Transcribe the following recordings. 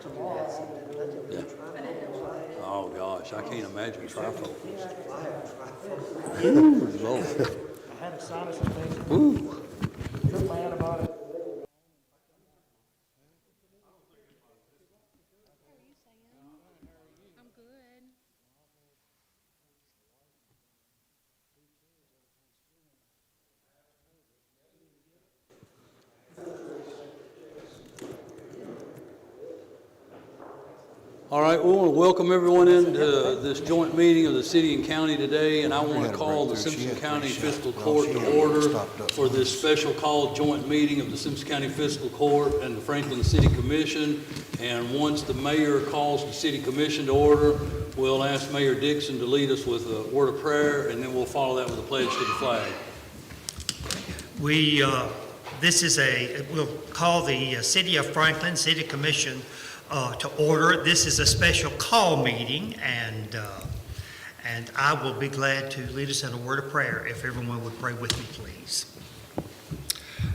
Yeah. Oh gosh, I can't imagine trifocals. Ooh, Lord. I had a sinus infection. Ooh. Took my antibiotic. I'm good. All right, we want to welcome everyone into this joint meeting of the city and county today, and I want to call the Simpson County Fiscal Court to order for this special called joint meeting of the Simpson County Fiscal Court and the Franklin City Commission. And once the mayor calls the city commission to order, we'll ask Mayor Dixon to lead us with a word of prayer, and then we'll follow that with a pledge to the flag. We'll call the City of Franklin City Commission to order. This is a special call meeting, and I will be glad to lead us in a word of prayer if everyone would pray with me, please.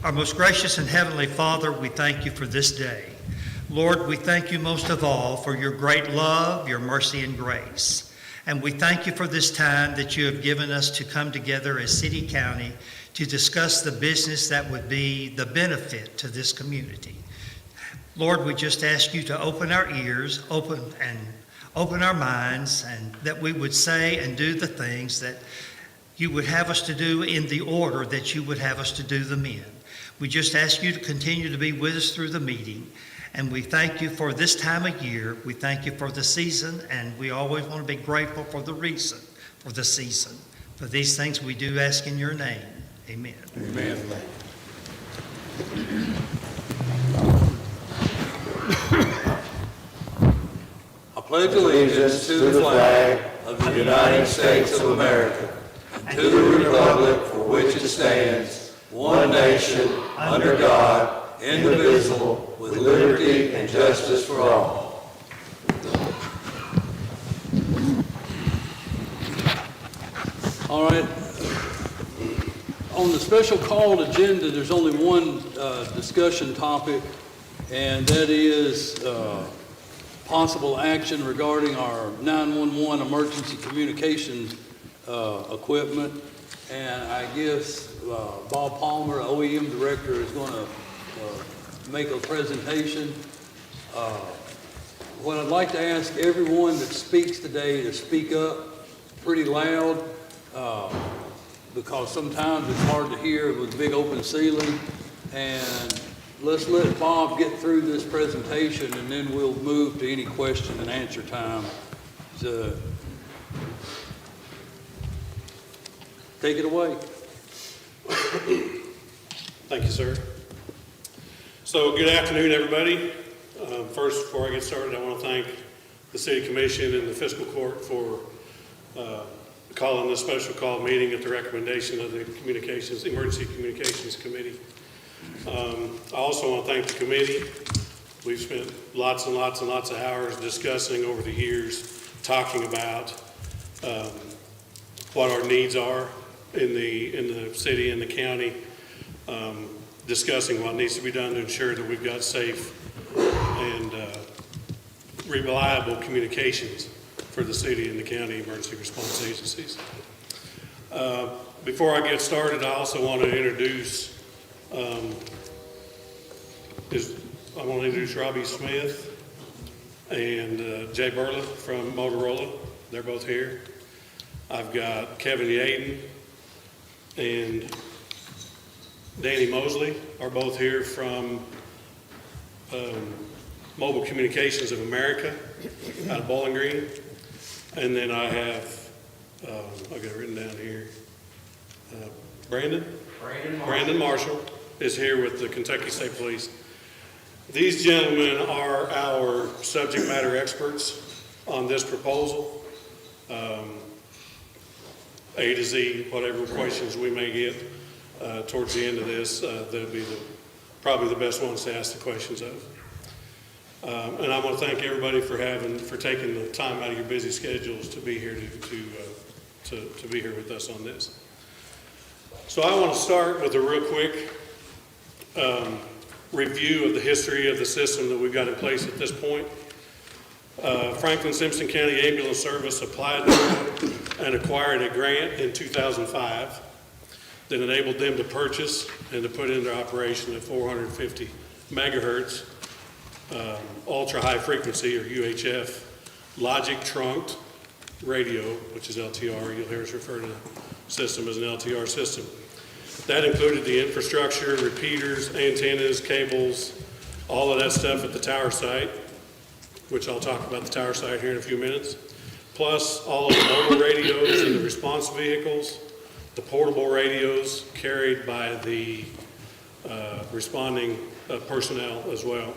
Our most gracious and heavenly Father, we thank you for this day. Lord, we thank you most of all for your great love, your mercy, and grace. And we thank you for this time that you have given us to come together as city county to discuss the business that would be the benefit to this community. Lord, we just ask you to open our ears, open our minds, and that we would say and do the things that you would have us to do in the order that you would have us to do them in. We just ask you to continue to be with us through the meeting, and we thank you for this time of year. We thank you for the season, and we always want to be grateful for the reason for the season. For these things we do ask in your name. Amen. Amen. I pledge allegiance to the flag of the United States of America and to the republic for which it stands, one nation, under God, indivisible, with liberty and justice for all. All right. On the special called agenda, there's only one discussion topic, and that is possible action regarding our 911 emergency communications equipment. And I guess Bob Palmer, OEM director, is going to make a presentation. What I'd like to ask everyone that speaks today to speak up pretty loud, because sometimes it's hard to hear with a big open ceiling. And let's let Bob get through this presentation, and then we'll move to any question and answer time. So, take it away. Thank you, sir. So good afternoon, everybody. First, before I get started, I want to thank the City Commission and the Fiscal Court for calling this special call meeting at the recommendation of the Emergency Communications Committee. I also want to thank the committee. We've spent lots and lots and lots of hours discussing over the years, talking about what our needs are in the city and the county, discussing what needs to be done to ensure that we've got safe and reliable communications for the city and the county emergency response agencies. Before I get started, I also want to introduce Robbie Smith and Jay Burley from Motorola. They're both here. I've got Kevin Yaden and Danny Mosley are both here from Mobile Communications of America out of Bowling Green. And then I have, I've got it written down here, Brandon Marshall is here with the Kentucky State Police. These gentlemen are our subject matter experts on this proposal. A to Z, whatever questions we may get towards the end of this, they'll be probably the best ones to ask the questions of. And I want to thank everybody for taking the time out of your busy schedules to be here to be here with us on this. So I want to start with a real quick review of the history of the system that we've got in place at this point. Franklin Simpson County Ambulance Service applied for and acquired a grant in 2005 that enabled them to purchase and to put into operation a 450 megahertz ultra high frequency, or UHF, logic trunked radio, which is LTR. You'll hear us refer to the system as an LTR system. That included the infrastructure, repeaters, antennas, cables, all of that stuff at the tower site, which I'll talk about the tower site here in a few minutes, plus all of the mobile radios and the response vehicles, the portable radios carried by the responding personnel as well.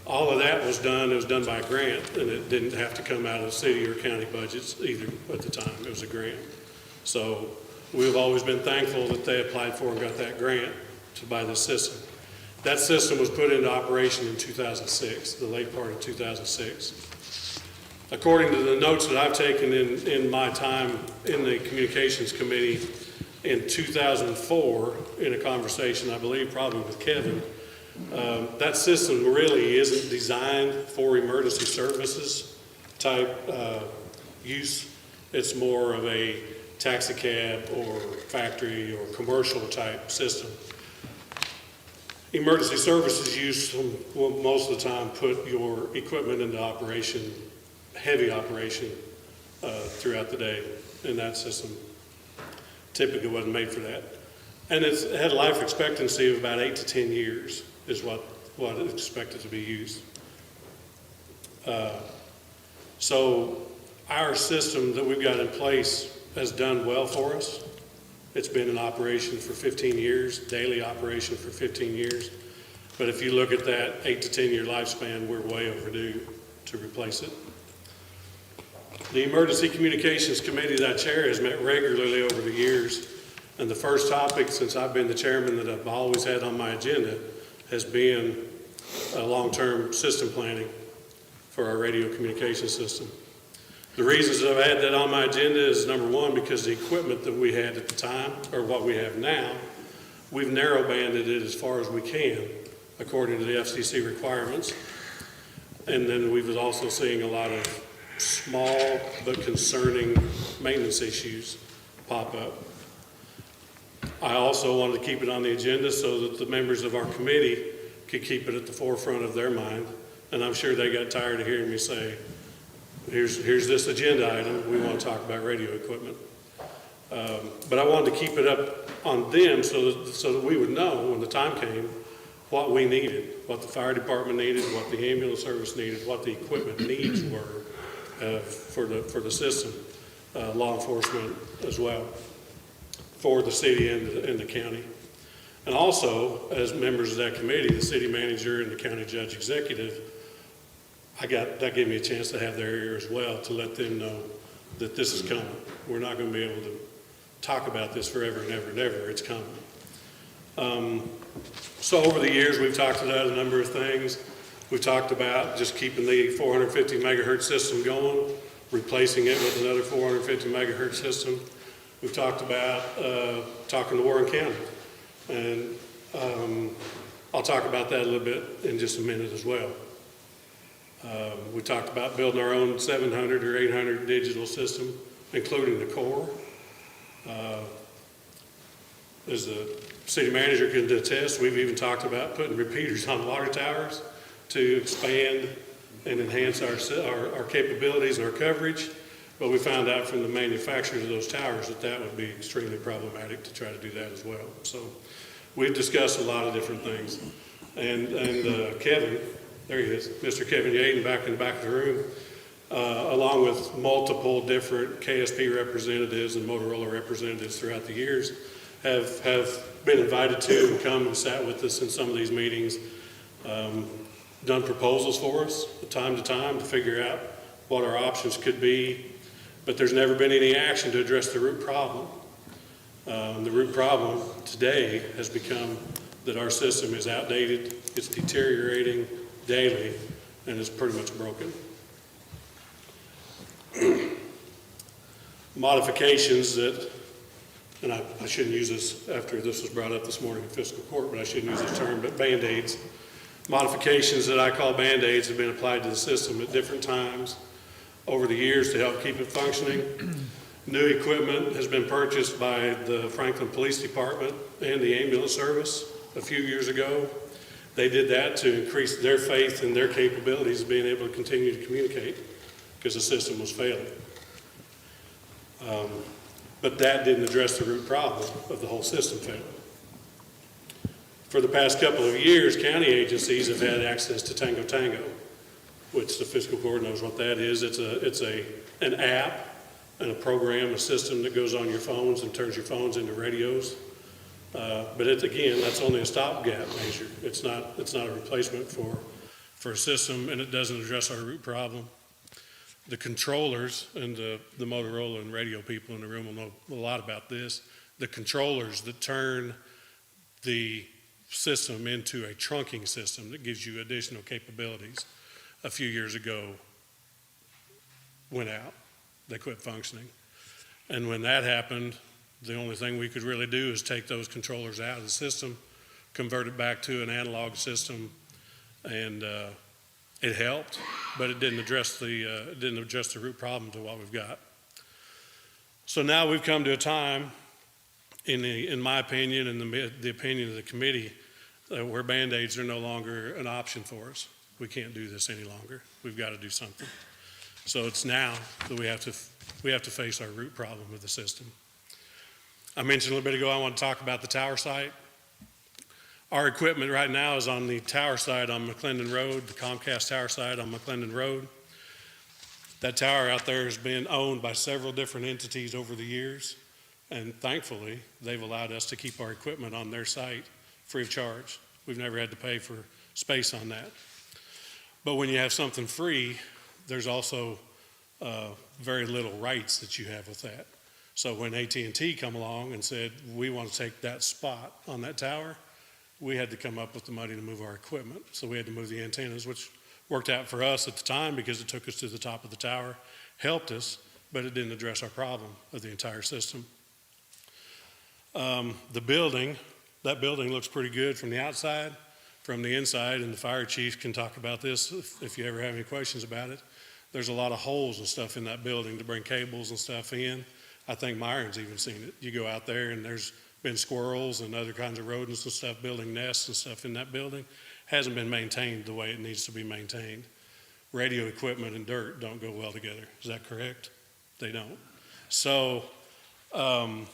All of that was done, it was done by a grant, and it didn't have to come out of city or county budgets either at the time. It was a grant. So we've always been thankful that they applied for and got that grant to buy this system. That system was put into operation in 2006, the late part of 2006. According to the notes that I've taken in my time in the Communications Committee in 2004, in a conversation, I believe, probably with Kevin, that system really isn't designed for emergency services type use. It's more of a taxi cab or factory or commercial type system. Emergency services use will most of the time put your equipment into operation, heavy operation throughout the day, and that system typically wasn't made for that. And it had a life expectancy of about 8 to 10 years is what is expected to be used. So our system that we've got in place has done well for us. It's been in operation for 15 years, daily operation for 15 years. But if you look at that 8 to 10 year lifespan, we're way overdue to replace it. The Emergency Communications Committee that I chair has met regularly over the years. And the first topic since I've been the chairman that I've always had on my agenda has been long-term system planning for our radio communication system. The reasons that I've had that on my agenda is, number one, because the equipment that we had at the time, or what we have now, we've narrow banded it as far as we can, according to the FCC requirements. And then we was also seeing a lot of small but concerning maintenance issues pop up. I also wanted to keep it on the agenda so that the members of our committee could keep it at the forefront of their mind. And I'm sure they got tired of hearing me say, here's this agenda item, we want to talk about radio equipment. But I wanted to keep it up on them so that we would know when the time came what we needed, what the fire department needed, what the ambulance service needed, what the equipment needs were for the system, law enforcement as well, for the city and the county. And also, as members of that committee, the city manager and the county judge executive, that gave me a chance to have their ear as well to let them know that this is coming. We're not going to be able to talk about this forever and ever and ever. It's coming. So over the years, we've talked about a number of things. We've talked about just keeping the 450 megahertz system going, replacing it with another 450 megahertz system. We've talked about talking to Warren County, and I'll talk about that a little bit in just a minute as well. We talked about building our own 700 or 800 digital system, including the core. As the city manager can attest, we've even talked about putting repeaters on water towers to expand and enhance our capabilities and our coverage. But we found out from the manufacturers of those towers that would be extremely problematic to try to do that as well. So we've discussed a lot of different things. And Kevin, there he is, Mr. Kevin Yaden back in the back of the room, along with multiple different KSP representatives and Motorola representatives throughout the years, have been invited to and come and sat with us in some of these meetings, done proposals for us from time to time to figure out what our options could be, but there's never been any action to address the root problem. The root problem today has become that our system is outdated, it's deteriorating daily, and it's pretty much broken. Modifications that and I shouldn't use this after this was brought up this morning in fiscal court, but I shouldn't use this term, but Band-Aids. Modifications that I call Band-Aids have been applied to the system at different times over the years to help keep it functioning. New equipment has been purchased by the Franklin Police Department and the ambulance service a few years ago. They did that to increase their faith in their capabilities of being able to continue to communicate because the system was failing. But that didn't address the root problem of the whole system failing. For the past couple of years, county agencies have had access to Tango Tango, which the fiscal court knows what that is. It's an app and a program, a system that goes on your phones and turns your phones into radios. But again, that's only a stopgap measure. It's not a replacement for a system, and it doesn't address our root problem. The controllers, and the Motorola and radio people in the room will know a lot about this. The controllers that turn the system into a trunking system that gives you additional capabilities a few years ago went out. They quit functioning. And when that happened, the only thing we could really do is take those controllers out of the system, convert it back to an analog system, and it helped, but it didn't address the root problem to what we've got. So now we've come to a time, in my opinion and the opinion of the committee, where Band-Aids are no longer an option for us. We can't do this any longer. We've got to do something. So it's now that we have to face our root problem with the system. I mentioned a little bit ago I want to talk about the tower site. Our equipment right now is on the tower site on McClendon Road, the Comcast tower site on McClendon Road. That tower out there has been owned by several different entities over the years, and thankfully they've allowed us to keep our equipment on their site free of charge. We've never had to pay for space on that. But when you have something free, there's also very little rights that you have with that. So when AT&T come along and said, we want to take that spot on that tower, we had to come up with the money to move our equipment. So we had to move the antennas, which worked out for us at the time because it took us to the top of the tower, helped us, but it didn't address our problem of the entire system. That building looks pretty good from the outside. From the inside, and the fire chief can talk about this if you ever have any questions about it. There's a lot of holes and stuff in that building to bring cables and stuff in. I think Myron's even seen it. You go out there and there's been squirrels and other kinds of rodents and stuff building nests and stuff in that building. Hasn't been maintained the way it needs to be maintained. Radio equipment and dirt don't go well together. Is that correct? They don't. So that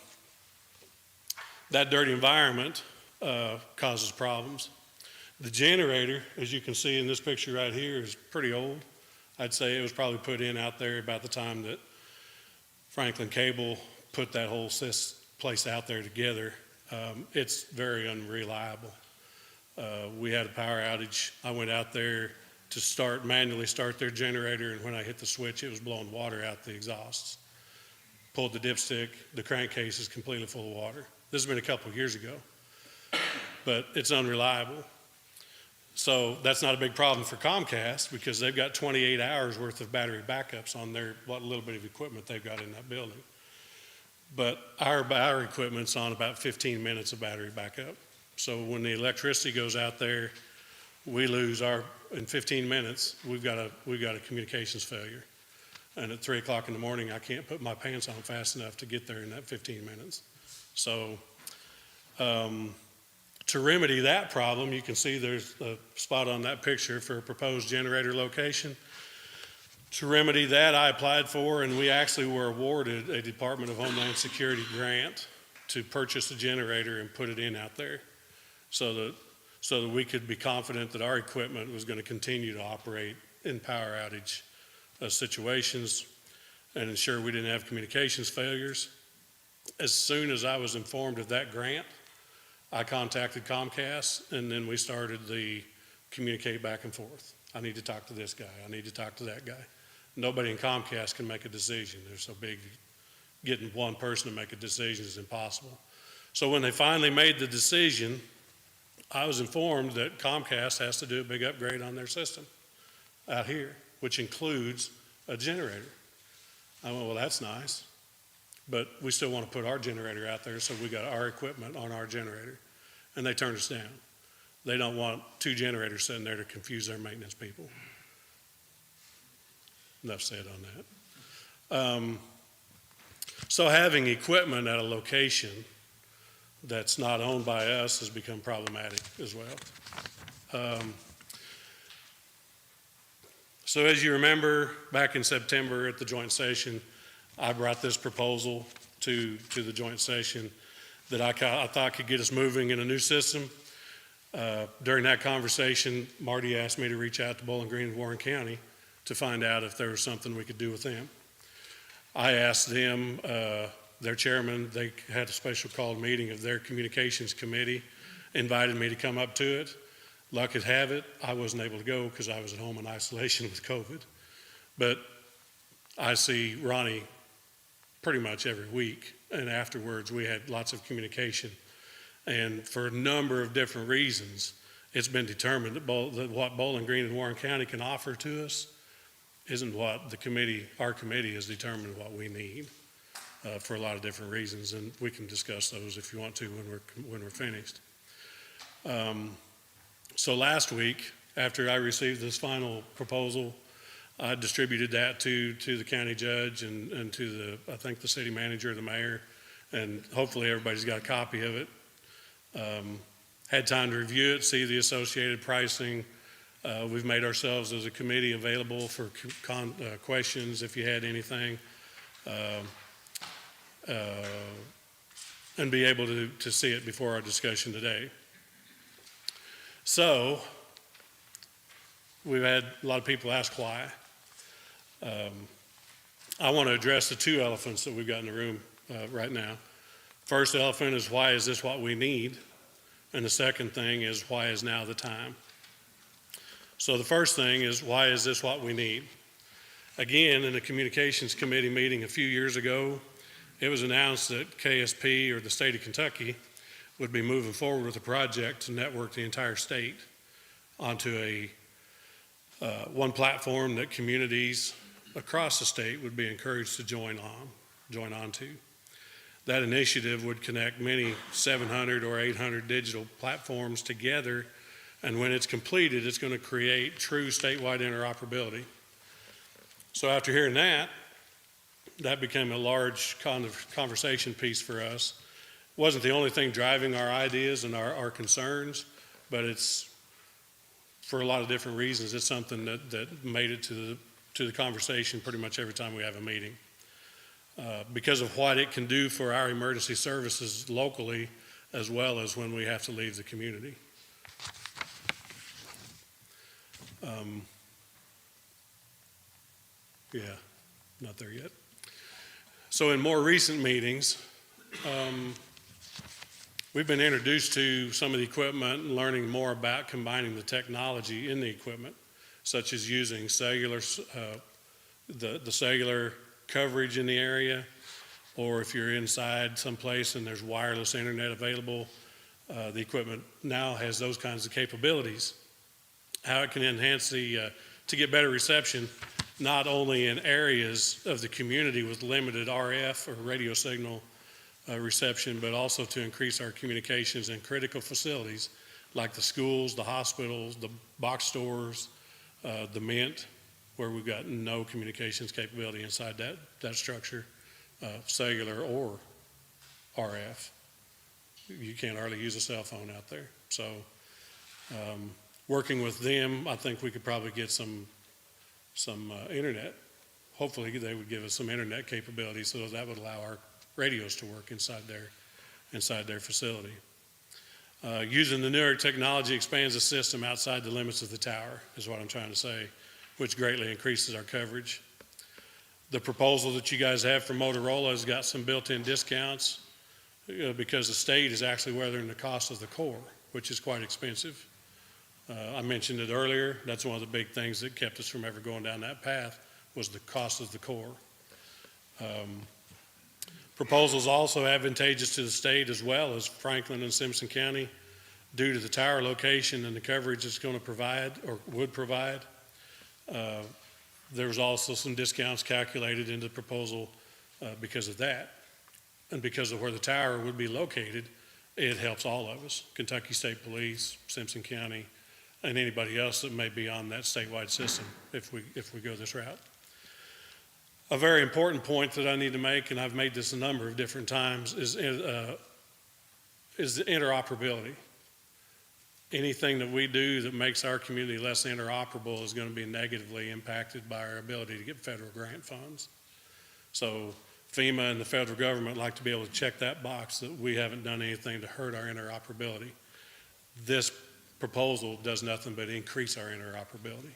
dirty environment causes problems. The generator, as you can see in this picture right here, is pretty old. I'd say it was probably put in out there about the time that Franklin Cable put that whole place out there together. It's very unreliable. We had a power outage. I went out there to manually start their generator, and when I hit the switch, it was blowing water out the exhausts. Pulled the dipstick, the crankcase is completely full of water. This has been a couple of years ago, but it's unreliable. So that's not a big problem for Comcast because they've got 28 hours worth of battery backups on what little bit of equipment they've got in that building. But our equipment's on about 15 minutes of battery backup. So when the electricity goes out there, we lose in 15 minutes, we've got a communications failure. And at 3 o'clock in the morning, I can't put my pants on fast enough to get there in that 15 minutes. So, to remedy that problem, you can see there's a spot on that picture for a proposed generator location. To remedy that, I applied for, and we actually were awarded a Department of Homeland Security grant to purchase a generator and put it in out there so that we could be confident that our equipment was going to continue to operate in power outage situations and ensure we didn't have communications failures. As soon as I was informed of that grant, I contacted Comcast, and then we started the communicate back and forth. I need to talk to this guy. I need to talk to that guy. Nobody in Comcast can make a decision. They're so big, getting one person to make a decision is impossible. So when they finally made the decision, I was informed that Comcast has to do a big upgrade on their system out here, which includes a generator. I went, well, that's nice. but we still want to put our generator out there, so we got our equipment on our generator, and they turned us down. They don't want 2 generators sitting there to confuse their maintenance people. Enough said on that. So having equipment at a location that's not owned by us has become problematic as well. So as you remember, back in September at the joint session, I brought this proposal to the joint session that I thought could get us moving in a new system. During that conversation, Marty asked me to reach out to Bowling Green and Warren County to find out if there was something we could do with them. I asked them, their chairman, they had a special called meeting of their communications committee, invited me to come up to it. Luck would have it, I wasn't able to go because I was at home in isolation with COVID. But I see Ronnie pretty much every week, and afterwards we had lots of communication. And for a number of different reasons, it's been determined that what Bowling Green and Warren County can offer to us isn't what our committee has determined what we need for a lot of different reasons, and we can discuss those if you want to when we're finished. So last week, after I received this final proposal, I distributed that to the county judge and to I think the city manager, the mayor, and hopefully everybody's got a copy of it. Had time to review it, see the associated pricing. We've made ourselves as a committee available for questions if you had anything, and be able to see it before our discussion today. So we've had a lot of people ask why. I want to address the 2 elephants that we've got in the room right now. First elephant is, why is this what we need? And the second thing is, why is now the time? So the first thing is, why is this what we need? Again, in a communications committee meeting a few years ago, it was announced that KSP, or the state of Kentucky, would be moving forward with a project to network the entire state onto a one platform that communities across the state would be encouraged to join on to. That initiative would connect many 700 or 800 digital platforms together, and when it's completed, it's going to create true statewide interoperability. So after hearing that became a large kind of conversation piece for us. It wasn't the only thing driving our ideas and our concerns, but it's, for a lot of different reasons, it's something that made it to the conversation pretty much every time we have a meeting. Because of what it can do for our emergency services locally, as well as when we have to leave the community. Yeah, not there yet. So in more recent meetings, we've been introduced to some of the equipment and learning more about combining the technology in the equipment, such as using cellular, the cellular coverage in the area, or if you're inside someplace and there's wireless internet available, the equipment now has those kinds of capabilities. How it can enhance to get better reception, not only in areas of the community with limited RF or radio signal reception, but also to increase our communications in critical facilities like the schools, the hospitals, the box stores, the Mint, where we've got no communications capability inside that structure, cellular or RF. You can't hardly use a cell phone out there. So working with them, I think we could probably get some internet. Hopefully they would give us some internet capability so that would allow our radios to work inside their facility. Using the newer technology expands the system outside the limits of the tower, is what I'm trying to say, which greatly increases our coverage. The proposal that you guys have for Motorola has got some built-in discounts because the state is actually weathering the cost of the core, which is quite expensive. I mentioned it earlier. That's one of the big things that kept us from ever going down that path was the cost of the core. Proposals also advantageous to the state as well as Franklin and Simpson County due to the tower location and the coverage it's going to provide or would provide. There was also some discounts calculated into the proposal because of that. And because of where the tower would be located, it helps all of us, Kentucky State Police, Simpson County, and anybody else that may be on that statewide system if we go this route. A very important point that I need to make, and I've made this a number of different times, is the interoperability. Anything that we do that makes our community less interoperable is going to be negatively impacted by our ability to get federal grant funds. So FEMA and the federal government like to be able to check that box that we haven't done anything to hurt our interoperability. This proposal does nothing but increase our interoperability.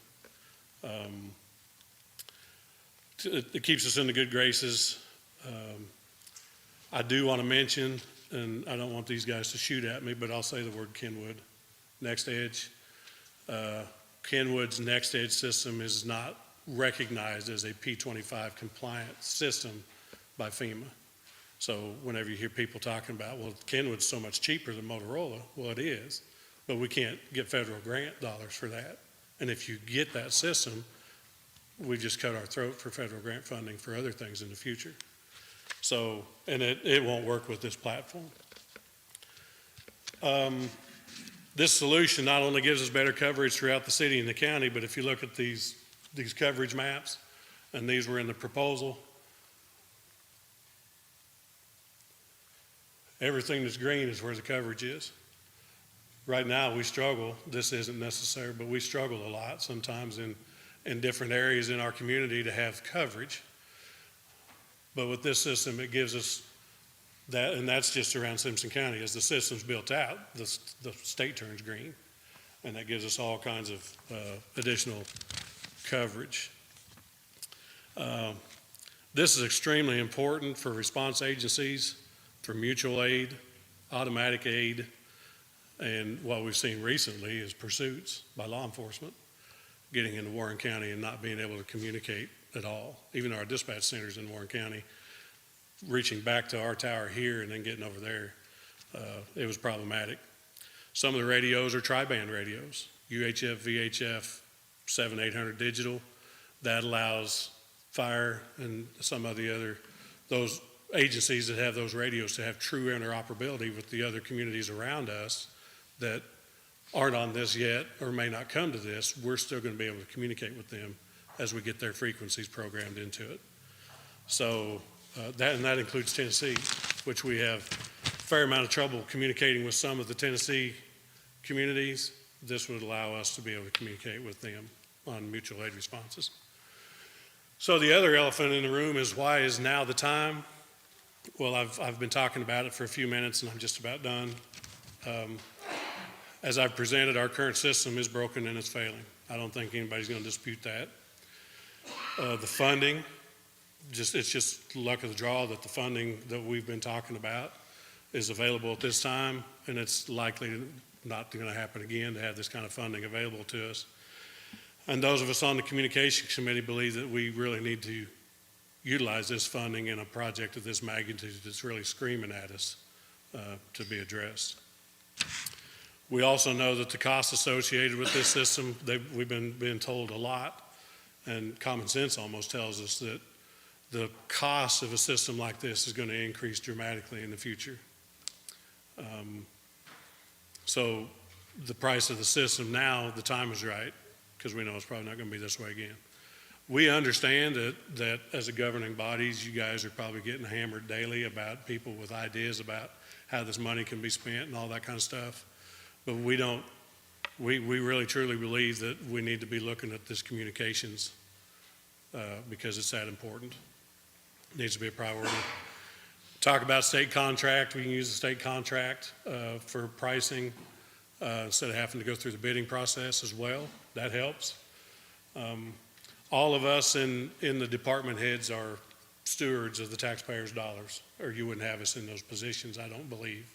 It keeps us in the good graces. I do want to mention, and I don't want these guys to shoot at me, but I'll say the word Kenwood. Next Edge. Kenwood's Next Edge system is not recognized as a P25 compliant system by FEMA. So whenever you hear people talking about, well, Kenwood's so much cheaper than Motorola, well, it is, but we can't get federal grant dollars for that. And if you get that system, we just cut our throat for federal grant funding for other things in the future. So, and it won't work with this platform. This solution not only gives us better coverage throughout the city and the county, but if you look at these coverage maps, and these were in the proposal, everything that's green is where the coverage is. Right now we struggle, this isn't necessary, but we struggle a lot sometimes in different areas in our community to have coverage. But with this system, it gives us that, and that's just around Simpson County. As the system's built out, the state turns green, and that gives us all kinds of additional coverage. This is extremely important for response agencies, for mutual aid, automatic aid, and what we've seen recently is pursuits by law enforcement, getting into Warren County and not being able to communicate at all. Even our dispatch centers in Warren County, reaching back to our tower here and then getting over there, it was problematic. Some of the radios are tri-band radios, UHF, VHF, 7-800 digital. That allows fire and some of the other, those agencies that have those radios to have true interoperability with the other communities around us that aren't on this yet or may not come to this. We're still going to be able to communicate with them as we get their frequencies programmed into it. So that includes Tennessee, which we have a fair amount of trouble communicating with some of the Tennessee communities. This would allow us to be able to communicate with them on mutual aid responses. So the other elephant in the room is, why is now the time? Well, I've been talking about it for a few minutes and I'm just about done. As I've presented, our current system is broken and it's failing. I don't think anybody's going to dispute that. The funding, it's just luck of the draw that the funding that we've been talking about is available at this time, and it's likely not going to happen again to have this kind of funding available to us. And those of us on the Communications Committee believe that we really need to utilize this funding in a project of this magnitude that's really screaming at us to be addressed. We also know that the costs associated with this system, we've been told a lot, and common sense almost tells us that the cost of a system like this is going to increase dramatically in the future. So the price of the system now, the time is right, because we know it's probably not going to be this way again. We understand that as a governing bodies, you guys are probably getting hammered daily about people with ideas about how this money can be spent and all that kind of stuff. But we really truly believe that we need to be looking at this communications because it's that important. It needs to be a priority. Talk about state contract. We can use the state contract for pricing instead of having to go through the bidding process as well. That helps. All of us in the department heads are stewards of the taxpayers' dollars, or you wouldn't have us in those positions, I don't believe.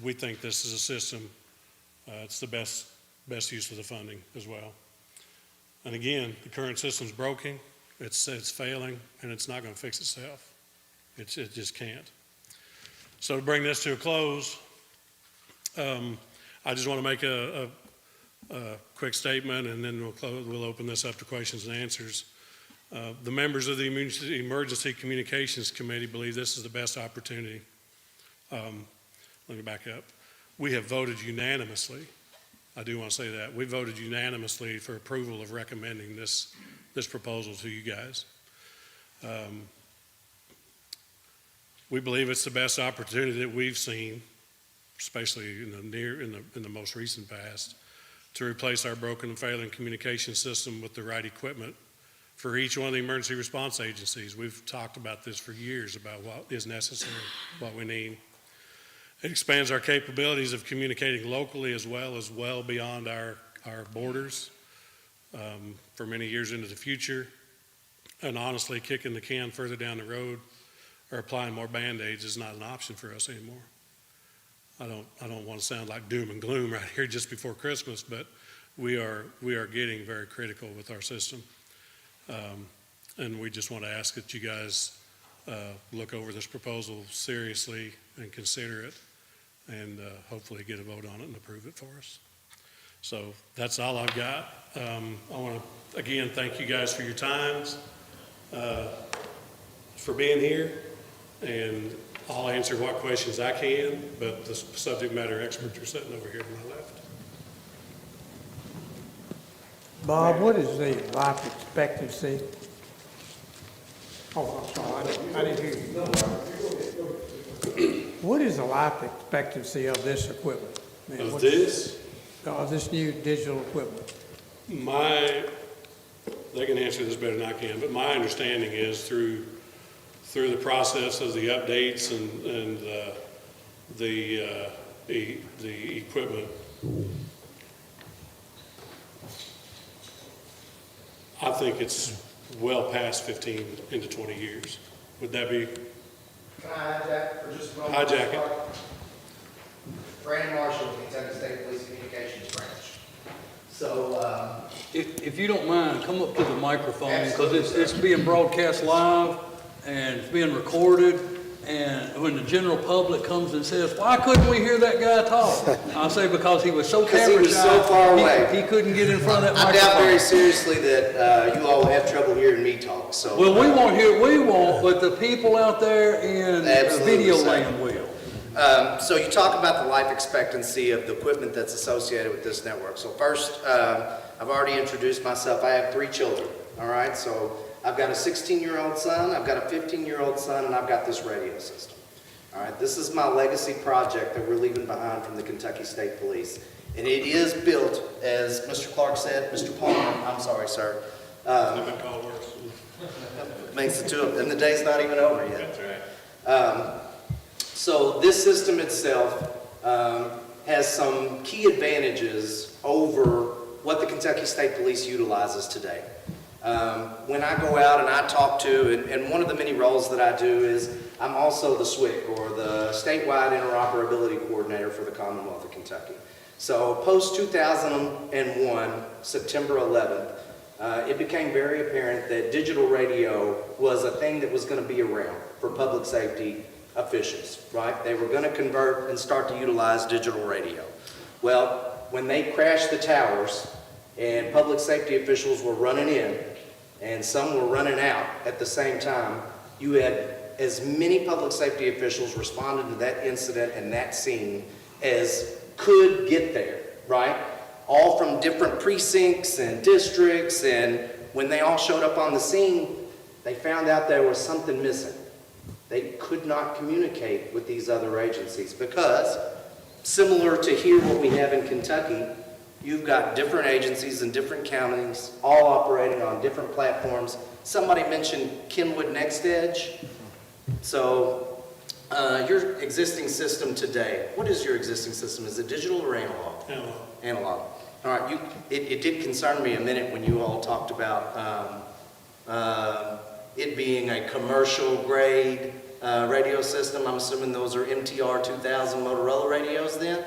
We think this is a system, it's the best use of the funding as well. And again, the current system's broken, it's failing, and it's not going to fix itself. It just can't. So to bring this to a close, I just want to make a quick statement, and then we'll open this up to questions and answers. The members of the Emergency Communications Committee believe this is the best opportunity. Let me back up. We have voted unanimously. I do want to say that. We voted unanimously for approval of recommending this proposal to you guys. We believe it's the best opportunity that we've seen, especially in the most recent past, to replace our broken and failing communication system with the right equipment for each one of the emergency response agencies. We've talked about this for years, about what is necessary, what we need. It expands our capabilities of communicating locally as well beyond our borders for many years into the future. And honestly, kicking the can further down the road or applying more Band-Aids is not an option for us anymore. I don't want to sound like doom and gloom right here just before Christmas, but we are getting very critical with our system. And we just want to ask that you guys look over this proposal seriously and consider it, and hopefully get a vote on it and approve it for us. So that's all I've got. I want to, again, thank you guys for your times, for being here, and I'll answer what questions I can, but the subject matter experts are sitting over here to my left. Bob, what is the life expectancy? Oh, I'm sorry, I didn't hear you. What is the life expectancy of this equipment? I mean, Of this, this new digital equipment? they can answer this better than I can, but my understanding is through the process of the updates and the equipment, I think it's well past 15 into 20 years. Would that be? Can I hijack for just a moment? Hijack it. Brandon Marshall, Kentucky State Police Communications Branch. So, If you don't mind, come up to the microphone, because it's being broadcast live, and it's being recorded, and when the general public comes and says, why couldn't we hear that guy talk? I say because he was so Because he camera was shy, so far away. he couldn't get in front of that I doubt very microphone. seriously that you all have trouble hearing me talk, so. Well, we won't, but the people out there in Absolutely, video sir. land will. So you talk about the life expectancy of the equipment that's associated with this network. So first, I've already introduced myself. I have 3 children, all right? So I've got a 16-year-old son, I've got a 15-year-old son, and I've got this radio system. All right, this is my legacy project that we're leaving behind from the Kentucky State Police. And it is built, as Mr. Clark said, Mr. Palmer, I'm sorry, sir. I've been called worse. Makes the two of them, and the day's not even over yet. That's right. So this system itself has some key advantages over what the Kentucky State Police utilizes today. When I go out and I talk to, and one of the many roles that I do is I'm also the SWIC, or the Statewide Interoperability Coordinator for the Commonwealth of Kentucky. So post-2001, September 11th, it became very apparent that digital radio was a thing that was going to be around for public safety officials, right? They were going to convert and start to utilize digital radio. Well, when they crashed the towers and public safety officials were running in and some were running out at the same time, you had as many public safety officials responding to that incident and that scene as could get there, right? All from different precincts and districts, and when they all showed up on the scene, they found out there was something missing. They could not communicate with these other agencies because, similar to here what we have in Kentucky, you've got different agencies in different counties, all operating on different platforms. Somebody mentioned Kenwood Next Edge. So your existing system today, what is your existing system? Is it digital or analog? Analog. Analog. All right, it did concern me a minute when you all talked about it being a commercial grade radio system. I'm assuming those are MTR 2000 Motorola radios then,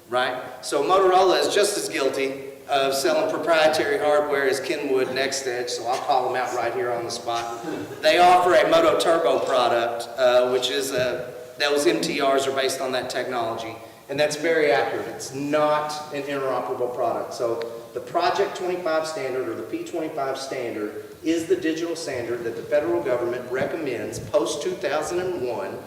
right? So Motorola is just as guilty of selling proprietary hardware as Kenwood Next Edge, so I'll call them out right here on the spot. They offer a Moto Turbo product, which is those MTRs are based on that technology. And that's very accurate. It's not an interoperable product. So the Project 25 standard, or the P25 standard, is the digital standard that the federal government recommends post-2001,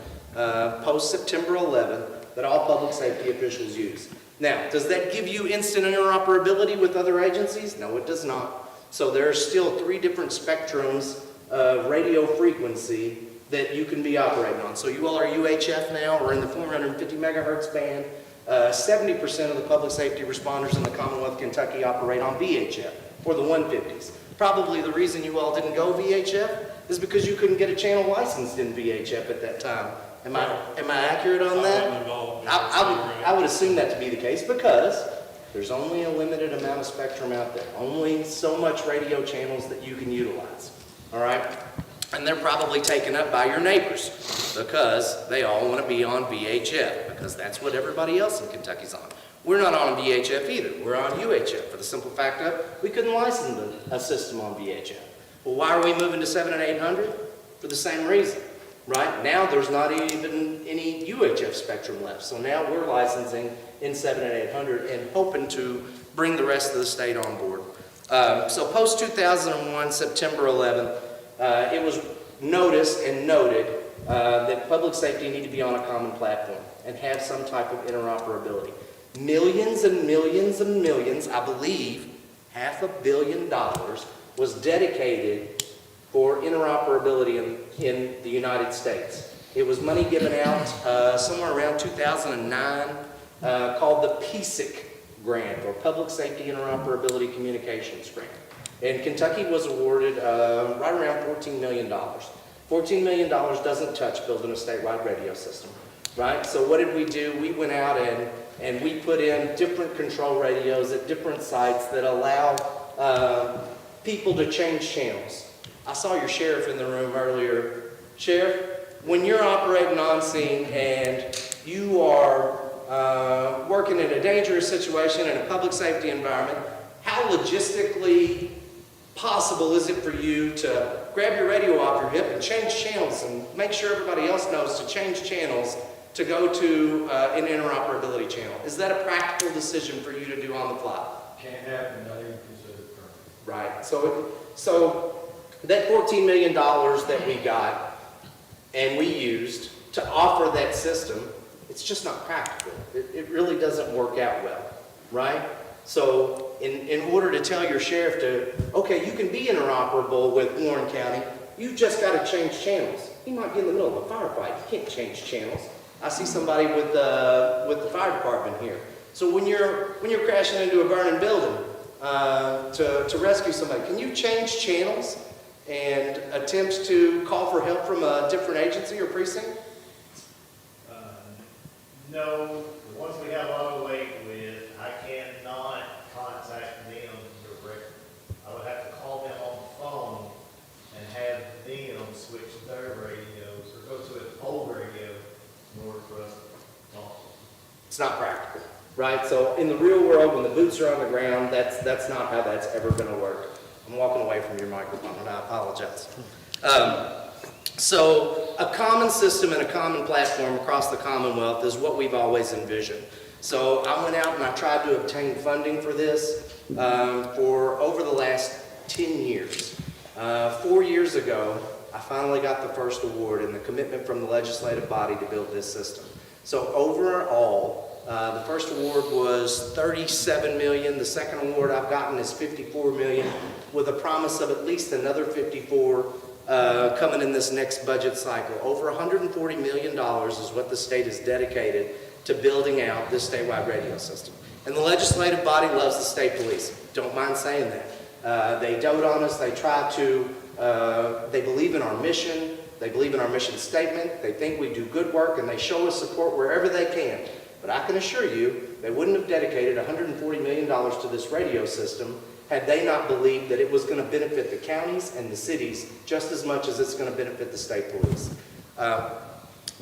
post-September 11, that all public safety officials use. Now, does that give you instant interoperability with other agencies? No, it does not. So there are still 3 different spectrums of radio frequency that you can be operating on. So you all are UHF now, or in the 450 megahertz band. 70% of the public safety responders in the Commonwealth of Kentucky operate on VHF, or the 150s. Probably the reason you all didn't go VHF is because you couldn't get a channel licensed in VHF at that time. Am I accurate on that? I would assume that to be the case, because there's only a limited amount of spectrum out there. Only so much radio channels that you can utilize. All right? And they're probably taken up by your neighbors because they all want to be on VHF, because that's what everybody else in Kentucky's on. We're not on VHF either. We're on UHF for the simple fact of we couldn't license a system on VHF. Well, why are we moving to 7 and 800? For the same reason. Right now, there's not even any UHF spectrum left. So now we're licensing in 7 and 800 and hoping to bring the rest of the state on board. So post-2001, September 11th, it was noticed and noted that public safety need to be on a common platform and have some type of interoperability. Millions and millions and millions, I believe $500 million was dedicated for interoperability in the United States. It was money given out somewhere around 2009 called the PSIC grant, or Public Safety Interoperability Communications Grant. And Kentucky was awarded right around $14 million. $14 million doesn't touch building a statewide radio system, right? So what did we do? We went out and we put in different control radios at different sites that allow people to change channels. I saw your sheriff in the room earlier. Sheriff, when you're operating on scene and you are working in a dangerous situation in a public safety environment, how logistically possible is it for you to grab your radio off your hip and change channels and make sure everybody else knows to change channels to go to an interoperability channel? Is that a practical decision for you to do on the fly? Can't happen, not even considered permanent. Right. So that $14 million that we got and we used to offer that system, it's just not practical. It really doesn't work out well, right? So in order to tell your sheriff to, okay, you can be interoperable with Warren County, you just got to change channels. He might be in the middle of a firefight. You can't change channels. I see somebody with the fire department here. So when you're crashing into a burning building to rescue somebody, can you change channels and attempt to call for help from a different agency or precinct? No, the ones we have auto weight with, I cannot contact them directly. I would have to call them on the phone and have them switch their radios or go to an old radio in order for us to talk. It's not practical, right? So in the real world, when the boots are on the ground, that's not how that's ever going to work. I'm walking away from your microphone, and I apologize. So a common system and a common platform across the Commonwealth is what we've always envisioned. So I went out and I tried to obtain funding for this for over the last 10 years. 4 years ago, I finally got the first award and the commitment from the legislative body to build this system. So overall, the first award was $37 million. The second award I've gotten is $54 million, with a promise of at least another $54 coming in this next budget cycle. Over $140 million is what the state has dedicated to building out this statewide radio system. And the legislative body loves the state police. Don't mind saying that. They dote on us. They try to, they believe in our mission. They believe in our mission statement. They think we do good work, and they show us support wherever they can. But I can assure you, they wouldn't have dedicated $140 million to this radio system had they not believed that it was going to benefit the counties and the cities just as much as it's going to benefit the state police.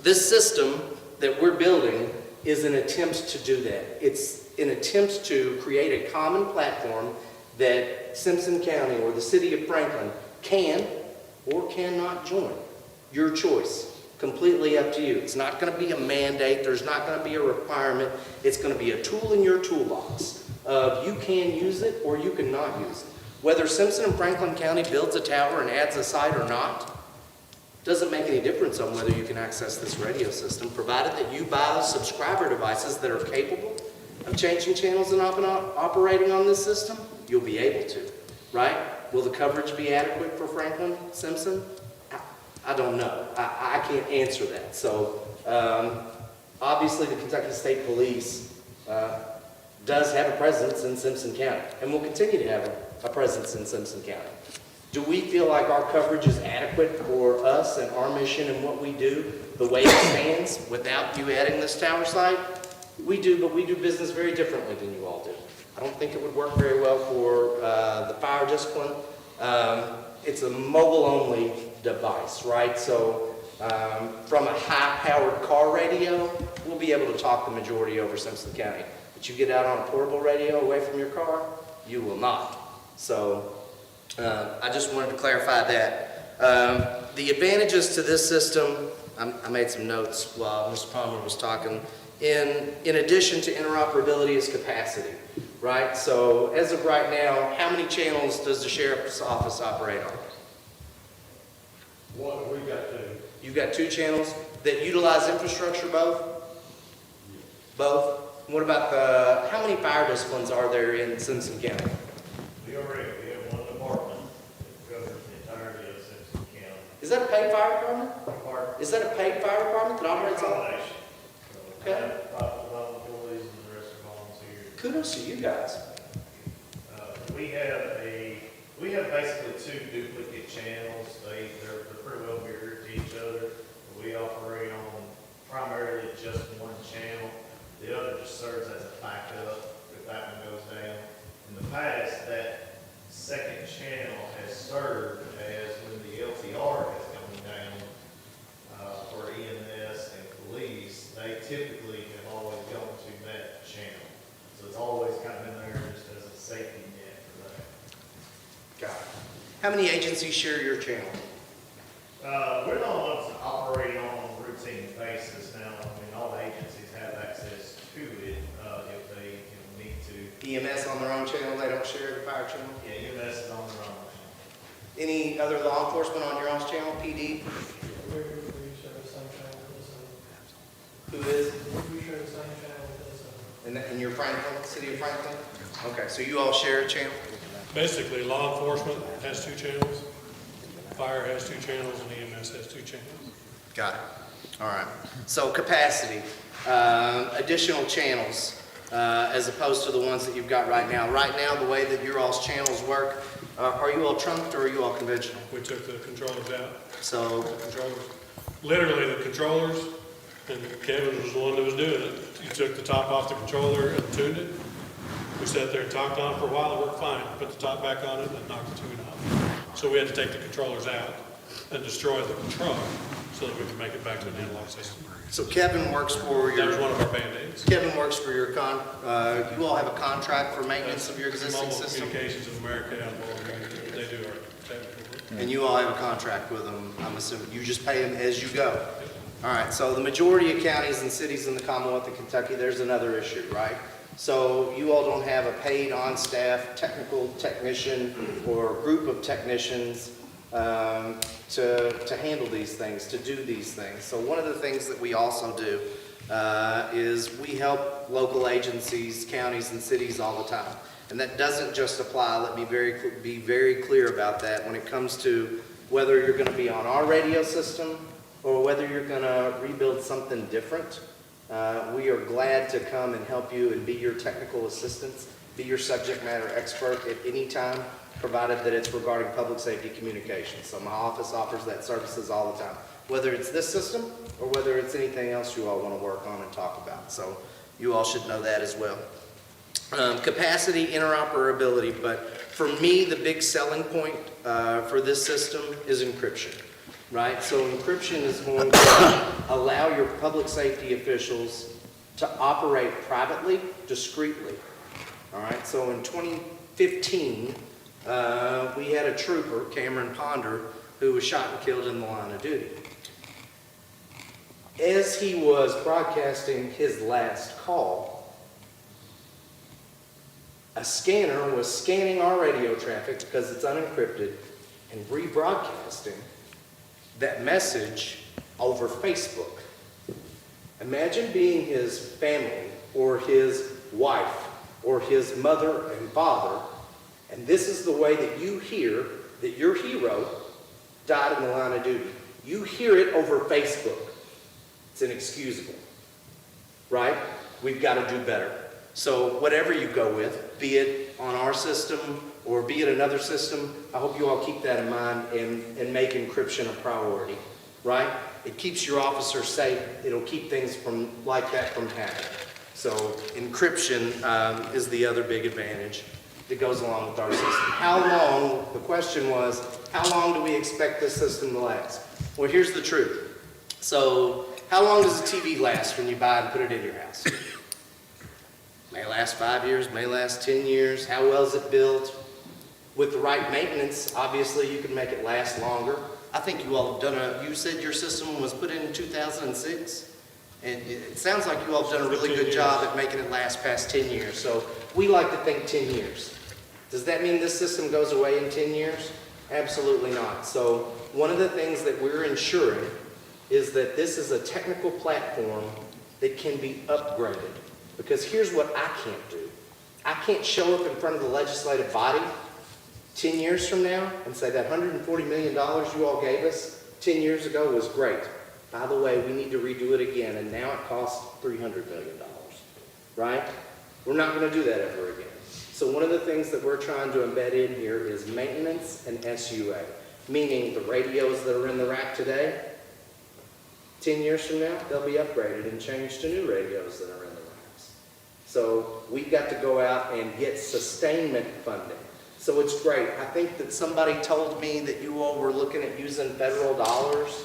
This system that we're building is an attempt to do that. It's an attempt to create a common platform that Simpson County or the city of Franklin can or cannot join. Your choice. Completely up to you. It's not going to be a mandate. There's not going to be a requirement. It's going to be a tool in your toolbox of you can use it or you cannot use it. Whether Simpson and Franklin County builds a tower and adds a site or not, doesn't make any difference on whether you can access this radio system, provided that you buy subscriber devices that are capable of changing channels and operating on this system, you'll be able to, right? Will the coverage be adequate for Franklin, Simpson? I don't know. I can't answer that. So, obviously the Kentucky State Police does have a presence in Simpson County and will continue to have a presence in Simpson County. Do we feel like our coverage is adequate for us and our mission and what we do the way it stands without you adding this tower site? We do, but we do business very differently than you all do. I don't think it would work very well for the fire discipline. It's a mobile-only device, right? So from a high-powered car radio, we'll be able to talk the majority over Simpson County. But you get out on a portable radio away from your car, you will not. So I just wanted to clarify that. The advantages to this system, I made some notes while Mr. Palmer was talking. In addition to interoperability is capacity, right? So as of right now, how many channels does the sheriff's office operate on? What, we've got two. You've got 2 channels that utilize infrastructure both? Both? What about how many fire disciplines are there in Simpson County? We have one department that covers the entirety of Simpson County. Is that a paid fire department? Department. Is that a paid fire department that operates on? Combination. Okay. Private employees and the rest are volunteers. Kudos to you guys. We have basically 2 duplicate channels. They're pretty well mirrored to each other. We operate on primarily just one channel. The other just serves as a backup if that one goes down. In the past, that second channel has served as when the LTR has gone down for EMS and police, they typically have always gone to that channel. So it's always kind of been there just as a safety net for that. Got it. How many agencies share your channel? We're the only ones that operate on a routine basis now. I mean, all the agencies have access to it if they need to. EMS on their own channel, they don't share the fire channel? Yeah, EMS is on their own. Any other law enforcement on your own channel, PD? We share the same channel with us. Who is? We share the same channel with us. In your Franklin, city of Franklin? Okay, so you all share a channel? Basically, law enforcement has 2 channels, fire has 2 channels, and EMS has 2 channels. Got it. All right. So capacity, additional channels, as opposed to the ones that you've got right now. Right now, the way that your all's channels work, are you all trunked or are you all conventional? We took the controllers out. So, The controllers, literally the controllers, and Kevin was the one that was doing it. You took the top off the controller and tuned it. We sat there and talked on it for a while, it worked fine. Put the top back on it and knocked the tune off. So we had to take the controllers out and destroy the control so that we could make it back to an analog system. so Kevin works for That was your, one of our Band-Aids. Kevin works for your you all have a contract for maintenance of your existing Mobile system? Communications of America, they do our technical work. And you all have a contract with them, I'm assuming. You just pay them as you go. All right, so the majority of counties and cities in the Commonwealth of Kentucky, there's another issue, right? So you all don't have a paid on-staff technical technician or group of technicians to handle these things, to do these things. So one of the things that we also do is we help local agencies, counties, and cities all the time. And that doesn't just apply, let me be very clear about that, when it comes to whether you're going to be on our radio system or whether you're going to rebuild something different. We are glad to come and help you and be your technical assistants, be your subject matter expert at any time, provided that it's regarding public safety communications. So my office offers that services all the time, whether it's this system or whether it's anything else you all want to work on and talk about. So you all should know that as well. Capacity, interoperability, but for me, the big selling point for this system is encryption. Right, so encryption is going to allow your public safety officials to operate privately, discreetly. All right, so in 2015, we had a trooper, Cameron Ponder, who was shot and killed in the line of duty. As he was broadcasting his last call, a scanner was scanning our radio traffic because it's unencrypted and rebroadcasting that message over Facebook. Imagine being his family or his wife or his mother and father, and this is the way that you hear that your hero died in the line of duty. You hear it over Facebook. It's inexcusable, right? We've got to do better. So whatever you go with, be it on our system or be it another system, I hope you all keep that in mind and make encryption a priority, right? It keeps your officers safe. It'll keep things like that from happening. So encryption is the other big advantage that goes along with our system. How long, the question was, how long do we expect this system to last? Well, here's the truth. So how long does a TV last when you buy and put it in your house? May last 5 years, may last 10 years. How well is it built? With the right maintenance, obviously you can make it last longer. I think you all have done you said your system was put in 2006? And it sounds like you all have done a really good job at making it last past 10 years. So we like to think 10 years. Does that mean this system goes away in 10 years? Absolutely not. So one of the things that we're ensuring is that this is a technical platform that can be upgraded. Because here's what I can't do. I can't show up in front of the legislative body 10 years from now and say that $140 million you all gave us 10 years ago was great. By the way, we need to redo it again, and now it costs $300 million, right? We're not going to do that ever again. So one of the things that we're trying to embed in here is maintenance and SUA, meaning the radios that are in the rack today, 10 years from now, they'll be upgraded and changed to new radios that are in the racks. So we've got to go out and get sustainment funding. So it's great. I think that somebody told me that you all were looking at using federal dollars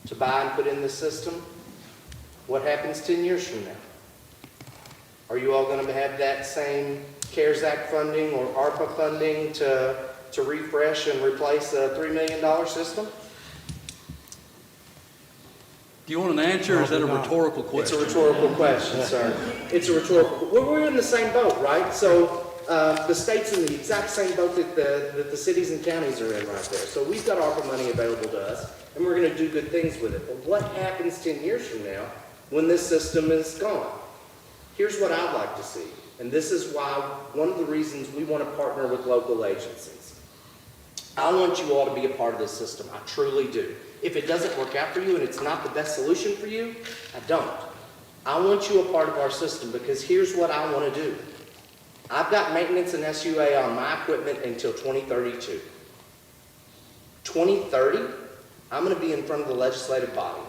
to buy and put in the system. What happens 10 years from now? Are you all going to have that same CARES Act funding or ARPA funding to refresh and replace a $3 million system? Do you want an answer, or is that a rhetorical question? It's a rhetorical question, sir. It's a rhetorical. We're in the same boat, right? So the state's in the exact same boat that the cities and counties are in right there. So we've got ARPA money available to us, and we're going to do good things with it. But what happens 10 years from now when this system is gone? Here's what I'd like to see, and this is why one of the reasons we want to partner with local agencies. I want you all to be a part of this system. I truly do. If it doesn't work out for you and it's not the best solution for you, I don't. I want you a part of our system because here's what I want to do. I've got maintenance and SUA on my equipment until 2032. 2030, I'm going to be in front of the legislative body.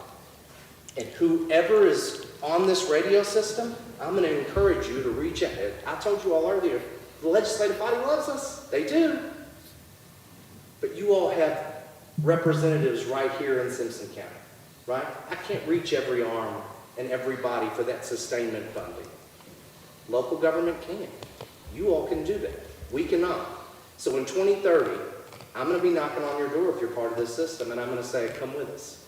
And whoever is on this radio system, I'm going to encourage you to reach out. I told you all earlier, the legislative body loves us. They do. But you all have representatives right here in Simpson County, right? I can't reach every arm and every body for that sustainment funding. Local government can. You all can do that. We cannot. So in 2030, I'm going to be knocking on your door if you're part of this system, and I'm going to say, come with us.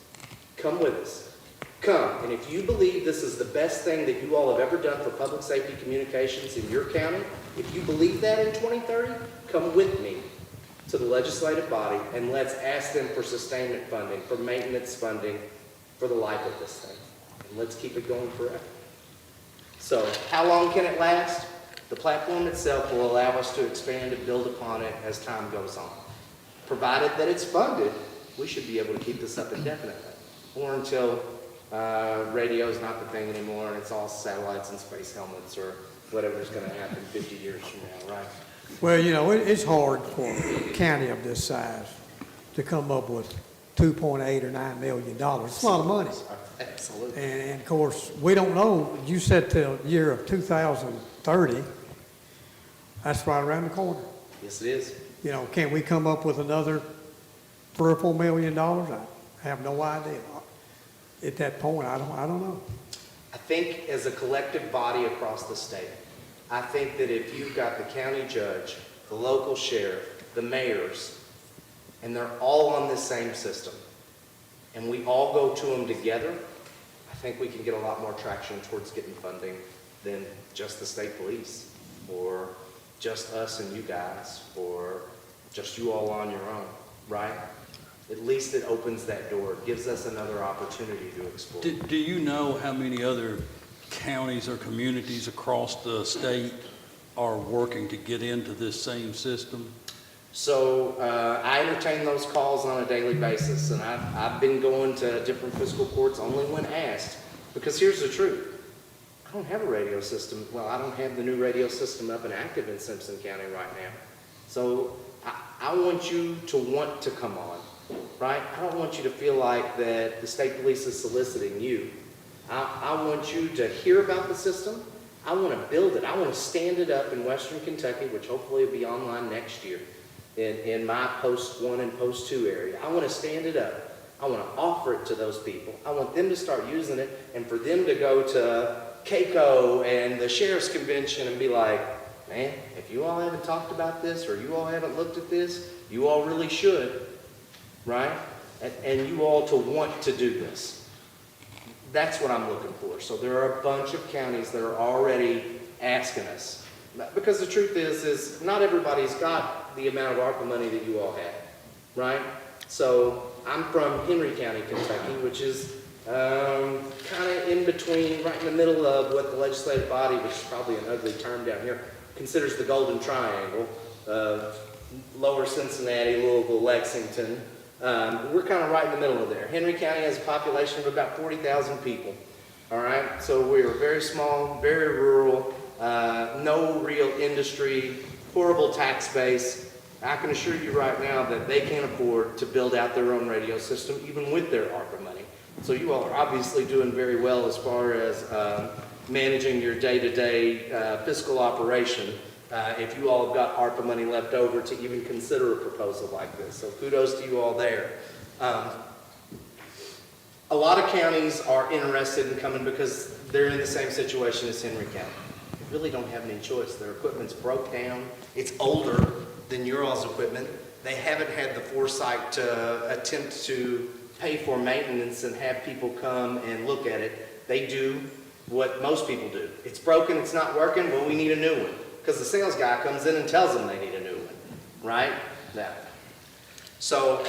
Come with us. Come. And if you believe this is the best thing that you all have ever done for public safety communications in your county, if you believe that in 2030, come with me to the legislative body, and let's ask them for sustainment funding, for maintenance funding, for the life of this thing. And let's keep it going forever. So how long can it last? The platform itself will allow us to expand and build upon it as time goes on. Provided that it's funded, we should be able to keep this up indefinitely, or until radio is not the thing anymore and it's all satellites and space helmets or whatever's going to happen 50 years from now, right? Well, you know, it's hard for a county of this size to come up with $2.8 or $9 million. It's a lot of money. Absolutely. And of course, we don't know. You said till the year of 2030. That's right around the corner. Yes, it is. You know, can we come up with another $3 or $4 million? I have no idea. At that point, I don't know. I think as a collective body across the state, I think that if you've got the county judge, the local sheriff, the mayors, and they're all on this same system, and we all go to them together, I think we can get a lot more traction towards getting funding than just the state police, or just us and you guys, or just you all on your own, right? At least it opens that door, it gives us another opportunity to explore. Do you know how many other counties or communities across the state are working to get into this same system? So I entertain those calls on a daily basis, and I've been going to different fiscal courts only when asked, because here's the truth. I don't have a radio system. Well, I don't have the new radio system up and active in Simpson County right now. So I want you to want to come on, right? I don't want you to feel like that the state police is soliciting you. I want you to hear about the system. I want to build it. I want to stand it up in Western Kentucky, which hopefully will be online next year, in my post 1 and post 2 area. I want to stand it up. I want to offer it to those people. I want them to start using it, and for them to go to CAECO and the sheriff's convention and be like, man, if you all haven't talked about this or you all haven't looked at this, you all really should, right? And you all to want to do this. That's what I'm looking for. So there are a bunch of counties that are already asking us. Because the truth is not everybody's got the amount of ARPA money that you all have, right? So I'm from Henry County, Kentucky, which is kind of in between, right in the middle of what the legislative body, which is probably an ugly term down here, considers the Golden Triangle of Lower Cincinnati, Louisville, Lexington. We're kind of right in the middle of there. Henry County has a population of about 40,000 people. All right, so we are very small, very rural, no real industry, horrible tax base. I can assure you right now that they can't afford to build out their own radio system, even with their ARPA money. So you all are obviously doing very well as far as managing your day-to-day fiscal operation. If you all have got ARPA money left over to even consider a proposal like this. So kudos to you all there. A lot of counties are interested in coming because they're in the same situation as Henry County. They really don't have any choice. Their equipment's broke down. It's older than your all's equipment. They haven't had the foresight to attempt to pay for maintenance and have people come and look at it. They do what most people do. It's broken, it's not working, well, we need a new one. Because the sales guy comes in and tells them they need a new one, right? Yeah. So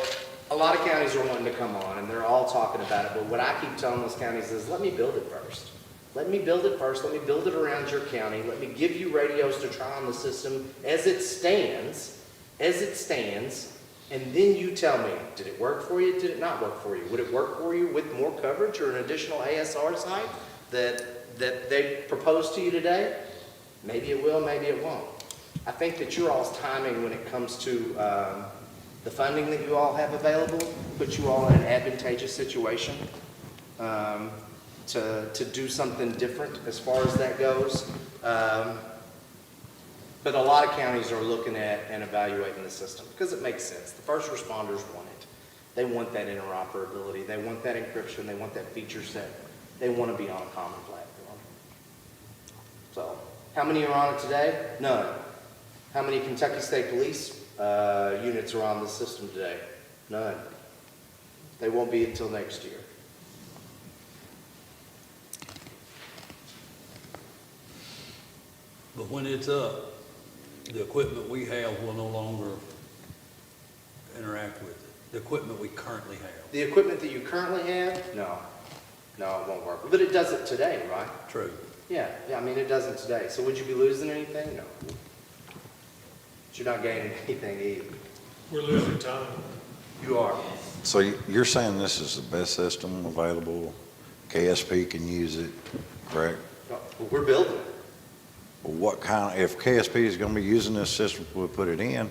a lot of counties are wanting to come on, and they're all talking about it, but what I keep telling those counties is, let me build it first. Let me build it first. Let me build it around your county. Let me give you radios to try on the system as it stands, and then you tell me, did it work for you? Did it not work for you? Would it work for you with more coverage or an additional ASR site that they proposed to you today? Maybe it will, maybe it won't. I think that your all's timing when it comes to the funding that you all have available puts you all in an advantageous situation to do something different as far as that goes. But a lot of counties are looking at and evaluating the system because it makes sense. The first responders want it. They want that interoperability. They want that encryption. They want that feature set. They want to be on a common platform. So, how many are on it today? None. How many Kentucky State Police units are on the system today? None. They won't be until next year. But when it's up, the equipment we have will no longer interact with it. The equipment we currently have. The equipment that you currently have? No. No, it won't work. But it does it today, right? True. Yeah, I mean, it doesn't today. So would you be losing anything? No. But you're not gaining anything either. We're losing time. You are. So you're saying this is the best system available? KSP can use it, correct? No, but we're building it. Well, what kind, if KSP is going to be using this system, we'll put it in,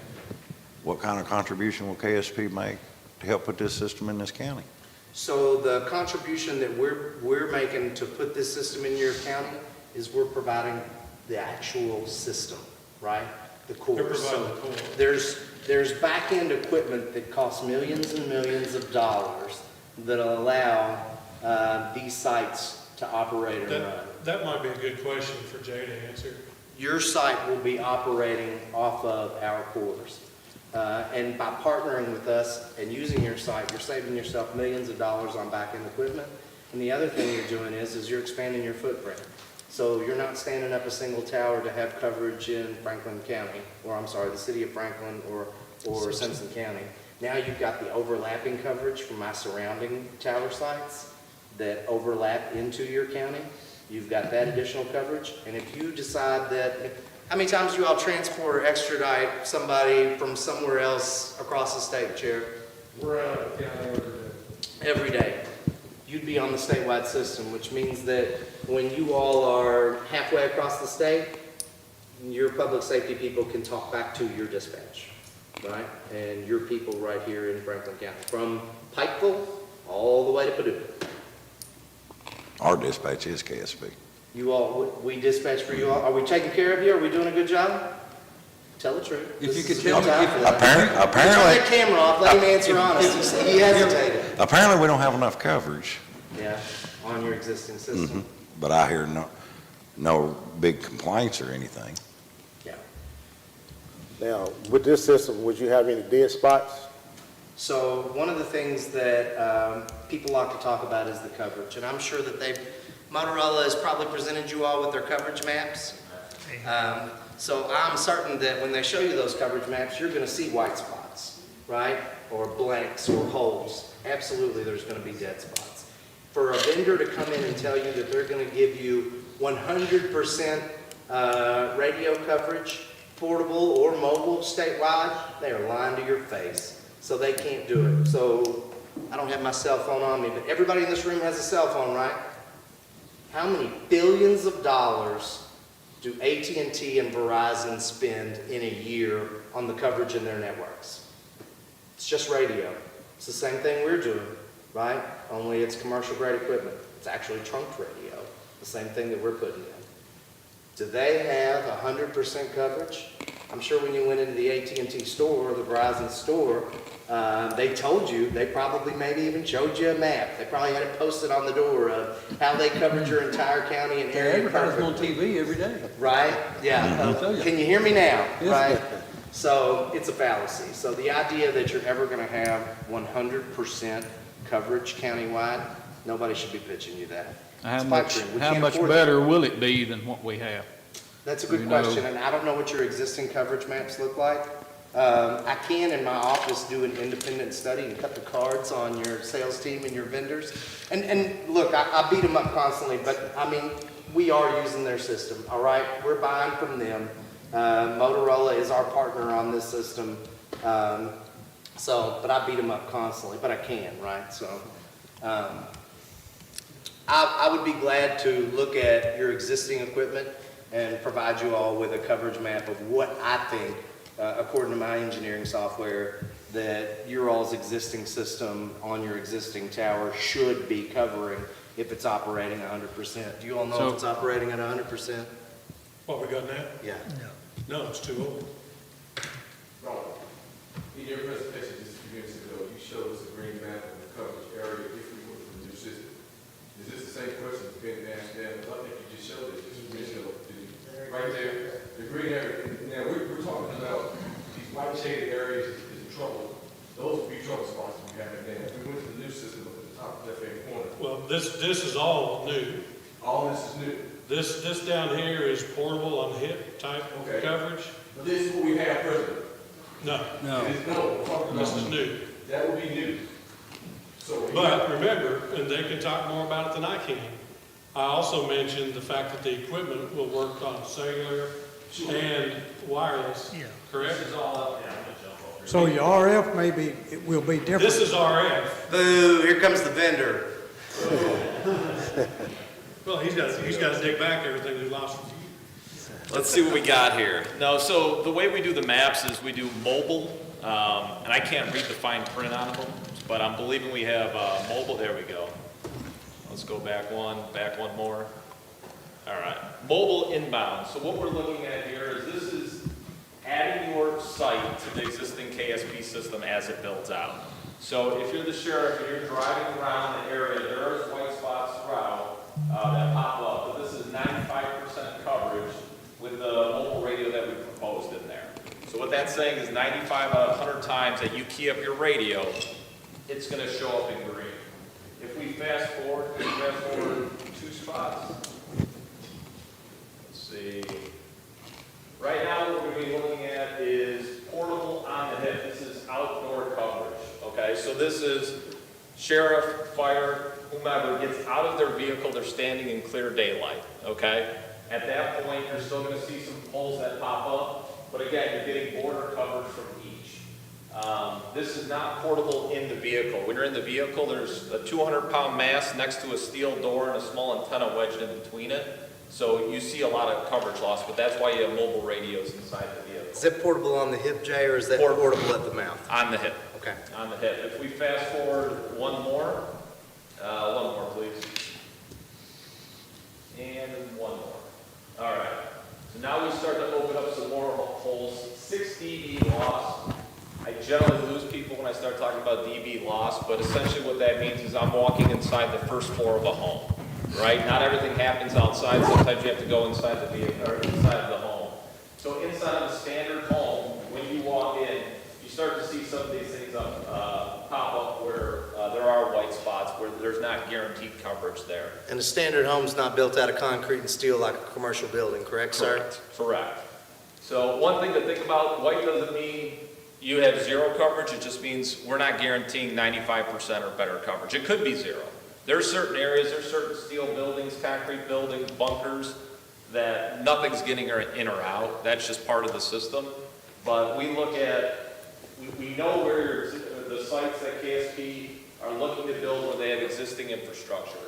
what kind of contribution will KSP make to help put this system in this county? So the contribution that we're making to put this system in your county is we're providing the actual system, right? The core. They're providing So the core. there's back-end equipment that costs millions and millions of dollars that allow these sites to operate and run. That might be a good question for Jay to answer. Your site will be operating off of our cores. And by partnering with us and using your site, you're saving yourself millions of dollars on back-end equipment, And the other thing you're doing is you're expanding your footprint. So you're not standing up a single tower to have coverage in Franklin County, or I'm sorry, the city of Franklin or Simpson County. Now you've got the overlapping coverage from my surrounding tower sites that overlap into your county. You've got that additional coverage. And if you decide that, how many times do you all transport or extradite somebody from somewhere else across the state, Chair? We're out of the county Every day. You'd be on the statewide system, which means that when you all are halfway across the state, your public safety people can talk back to your dispatch, right? And your people right here in Franklin County, from Pikeville all the way to Paducah. Our dispatch is KSP. You all, we dispatch for you all. Are we taking care of you? Are we doing a good job? Tell the truth. If This you is could a tell good me- time if- for that. Apparently, Turn that camera off, let him answer honestly. He hesitated. apparently we don't have enough coverage, Yeah, on your existing system. but I hear no big complaints or anything. Yeah. Now, with this system, would you have any dead spots? So one of the things that people like to talk about is the coverage, and I'm sure that Motorola has probably presented you all with their coverage maps. So I'm certain that when they show you those coverage maps, you're going to see white spots, right? Or blanks or holes. Absolutely, there's going to be dead spots. For a vendor to come in and tell you that they're going to give you 100% radio coverage, portable or mobile statewide, they are lying to your face. So they can't do it. So I don't have my cell phone on me, but everybody in this room has a cell phone, right? How many billions of dollars do AT&T and Verizon spend in a year on the coverage in their networks? It's just radio. It's the same thing we're doing, right? Only it's commercial grade equipment. It's actually trunked radio, the same thing that we're putting in. Do they have 100% coverage? I'm sure when you went into the AT&T store or the Verizon store, they told you, they probably maybe even showed you a map. They probably had it posted on the door of how they covered your entire county and They area advertise on perfectly. TV every day. Right? Yeah. I'll tell you. Can you hear me now? Yes. Right? So it's a fallacy. So the idea that you're ever going to have 100% coverage countywide, nobody should be pitching you that. How It's pipe much, dream. We how can't much afford it. better will it be than what we have? That's a good You know- question, and I don't know what your existing coverage maps look like. I can, in my office, do an independent study and cut the cards on your sales team and your vendors. And look, I beat them up constantly, but I mean, we are using their system, all right? We're buying from them. Motorola is our partner on this system. But I beat them up constantly, but I can, right? So, I would be glad to look at your existing equipment and provide you all with a coverage map of what I think, according to my engineering software, that your all's existing system on your existing tower should be covering if it's operating 100%. Do you all know So- if it's operating at 100%? What, we got now? Yeah. No, it's too old. Wrong. In your presentation just a few minutes ago, you showed us a green map of the coverage area if we were to the new system. Is this the same question that's been asked there? I think you just showed it just a minute ago. Right there, the green area. Now, we're talking about these white shaded areas is trouble. Those would be trouble spots we have in there. If we went to the new system up at the top left-hand corner, Well, this is all new. all this is new. This down here is portable on hip type Okay. coverage. But this is what we have presently. No, No. It is, no, we're talking this about, is new. that would be new. So. But remember, and they can talk more about it than I can, I also mentioned the fact that the equipment will work on cellular and wireless, Yeah. correct? So your RF it will be different. This is RF. Boo, here comes the vendor. Well, he's got to dig back everything we lost from you. Let's see what we got here. No, so the way we do the maps is we do mobile, and I can't read the fine print on them, but I'm believing we have mobile, there we go. Let's go back one more. All right, mobile inbound. So what we're looking at here is this is adding your site to the existing KSP system as it builds out. So if you're the sheriff and you're driving around the area, there is white spots throughout that pop up, but this is 95% coverage with the mobile radio that we proposed in there. So what that's saying is 95 out of 100 times that you key up your radio, it's going to show up in green. If we fast forward 2 spots. Let's see. Right now, what we're going to be looking at is portable on the hip. This is outdoor coverage, okay? So this is sheriff, fire, whomever gets out of their vehicle, they're standing in clear daylight, okay? At that point, you're still going to see some poles that pop up, but again, you're getting border coverage from each. This is not portable in the vehicle. When you're in the vehicle, there's a 200-pound mast next to a steel door and a small antenna wedged in between it. So you see a lot of coverage loss, but that's why you have mobile radios inside the vehicle. Is that portable on the hip, Jay, or is that portable at the mouth? On the hip. Okay. On the hip. If we fast forward one more, please. And one more. All right. So now we start to open up some more holes. 6 dB loss. I generally lose people when I start talking about dB loss, but essentially what that means is I'm walking inside the first floor of a home, right? Not everything happens outside. Sometimes you have to go inside the vehicle or inside of the home. So inside of a standard home, when you walk in, you start to see some of these things pop up where there are white spots, where there's not guaranteed coverage there. And a standard home's not built out of concrete and steel like a commercial building, correct, sir? Correct. So one thing to think about, white doesn't mean you have zero coverage. It just means we're not guaranteeing 95% or better coverage. It could be zero. There are certain areas, there's certain steel buildings, concrete buildings, bunkers, that nothing's getting in or out. That's just part of the system. But we look at, we know where the sites that KSP are looking to build where they have existing infrastructure.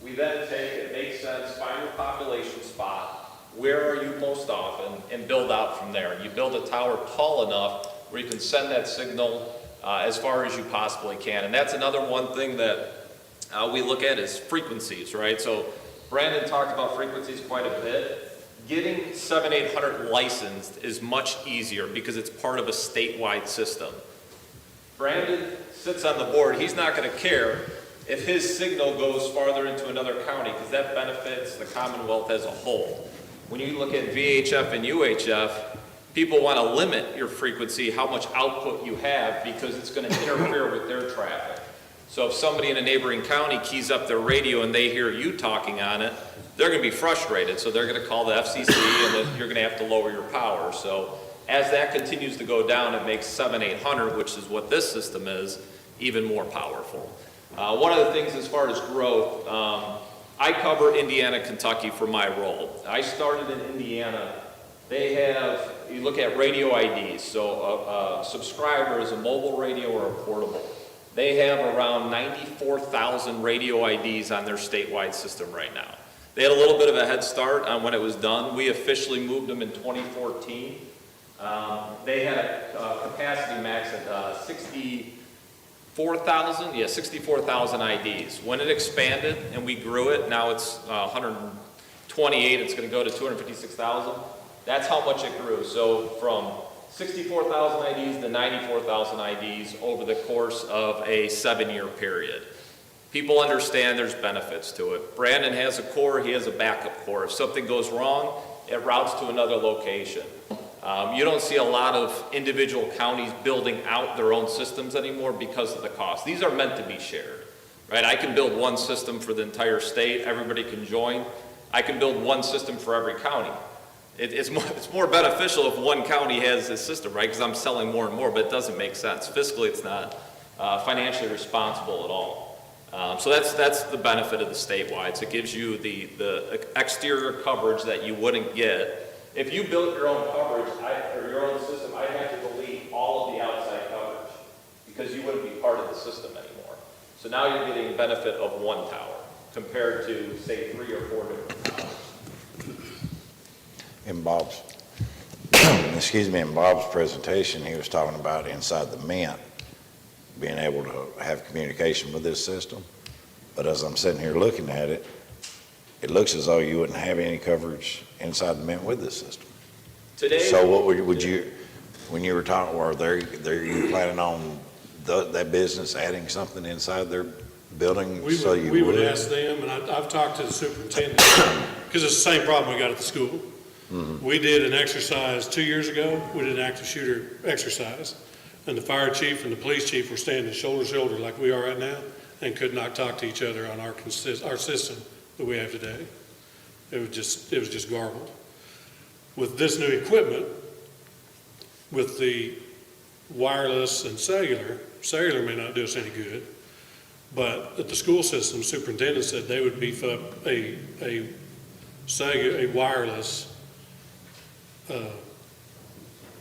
We then take, it makes sense, find your population spot, where are you most often, and build out from there. You build a tower tall enough where you can send that signal as far as you possibly can. And that's another one thing that we look at is frequencies, right? So Brandon talked about frequencies quite a bit. Getting 7800 licensed is much easier because it's part of a statewide system. Brandon sits on the board. He's not going to care if his signal goes farther into another county because that benefits the Commonwealth as a whole. When you look at VHF and UHF, people want to limit your frequency, how much output you have, because it's going to interfere with their traffic. So if somebody in a neighboring county keys up their radio and they hear you talking on it, they're going to be frustrated. So they're going to call the FCC and then you're going to have to lower your power. So as that continues to go down, it makes 7800, which is what this system is, even more powerful. One of the things as far as growth, I cover Indiana, Kentucky for my role. I started in Indiana. They have, you look at radio IDs, so a subscriber is a mobile radio or a portable. They have around 94,000 radio IDs on their statewide system right now. They had a little bit of a head start on when it was done. We officially moved them in 2014. They had a capacity max at 64,000, 64,000 IDs. When it expanded and we grew it, now it's 128, it's going to go to 256,000. That's how much it grew. So from 64,000 IDs to 94,000 IDs over the course of a 7-year period. People understand there's benefits to it. Brandon has a core, he has a backup core. If something goes wrong, it routes to another location. You don't see a lot of individual counties building out their own systems anymore because of the cost. These are meant to be shared, right? I can build one system for the entire state, everybody can join. I can build one system for every county. It's more beneficial if one county has this system, right? Because I'm selling more and more, but it doesn't make sense. Fiscally, it's not financially responsible at all. So that's the benefit of the statewide. So it gives you the exterior coverage that you wouldn't get. If you built your own coverage or your own system, I'd have to delete all of the outside coverage because you wouldn't be part of the system anymore. So now you're getting the benefit of one tower compared to, say, 3 or 4 different towers. In Bob's presentation, he was talking about inside the Mint being able to have communication with this system. But as I'm sitting here looking at it, it looks as though you wouldn't have any coverage inside the Mint with this system. Today, so what would you, when you were talking, were you planning on that business adding something inside their building? We would ask them, and I've talked to the superintendent, because it's the same problem we got at the school. Mm-hmm. We did an exercise 2 years ago. We did an active shooter exercise, and the fire chief and the police chief were standing shoulder to shoulder like we are right now. and could not talk to each other on our system that we have today. It was just garbled. With this new equipment, with the wireless and cellular may not do us any good, but at the school system, superintendent said they would beef up a wireless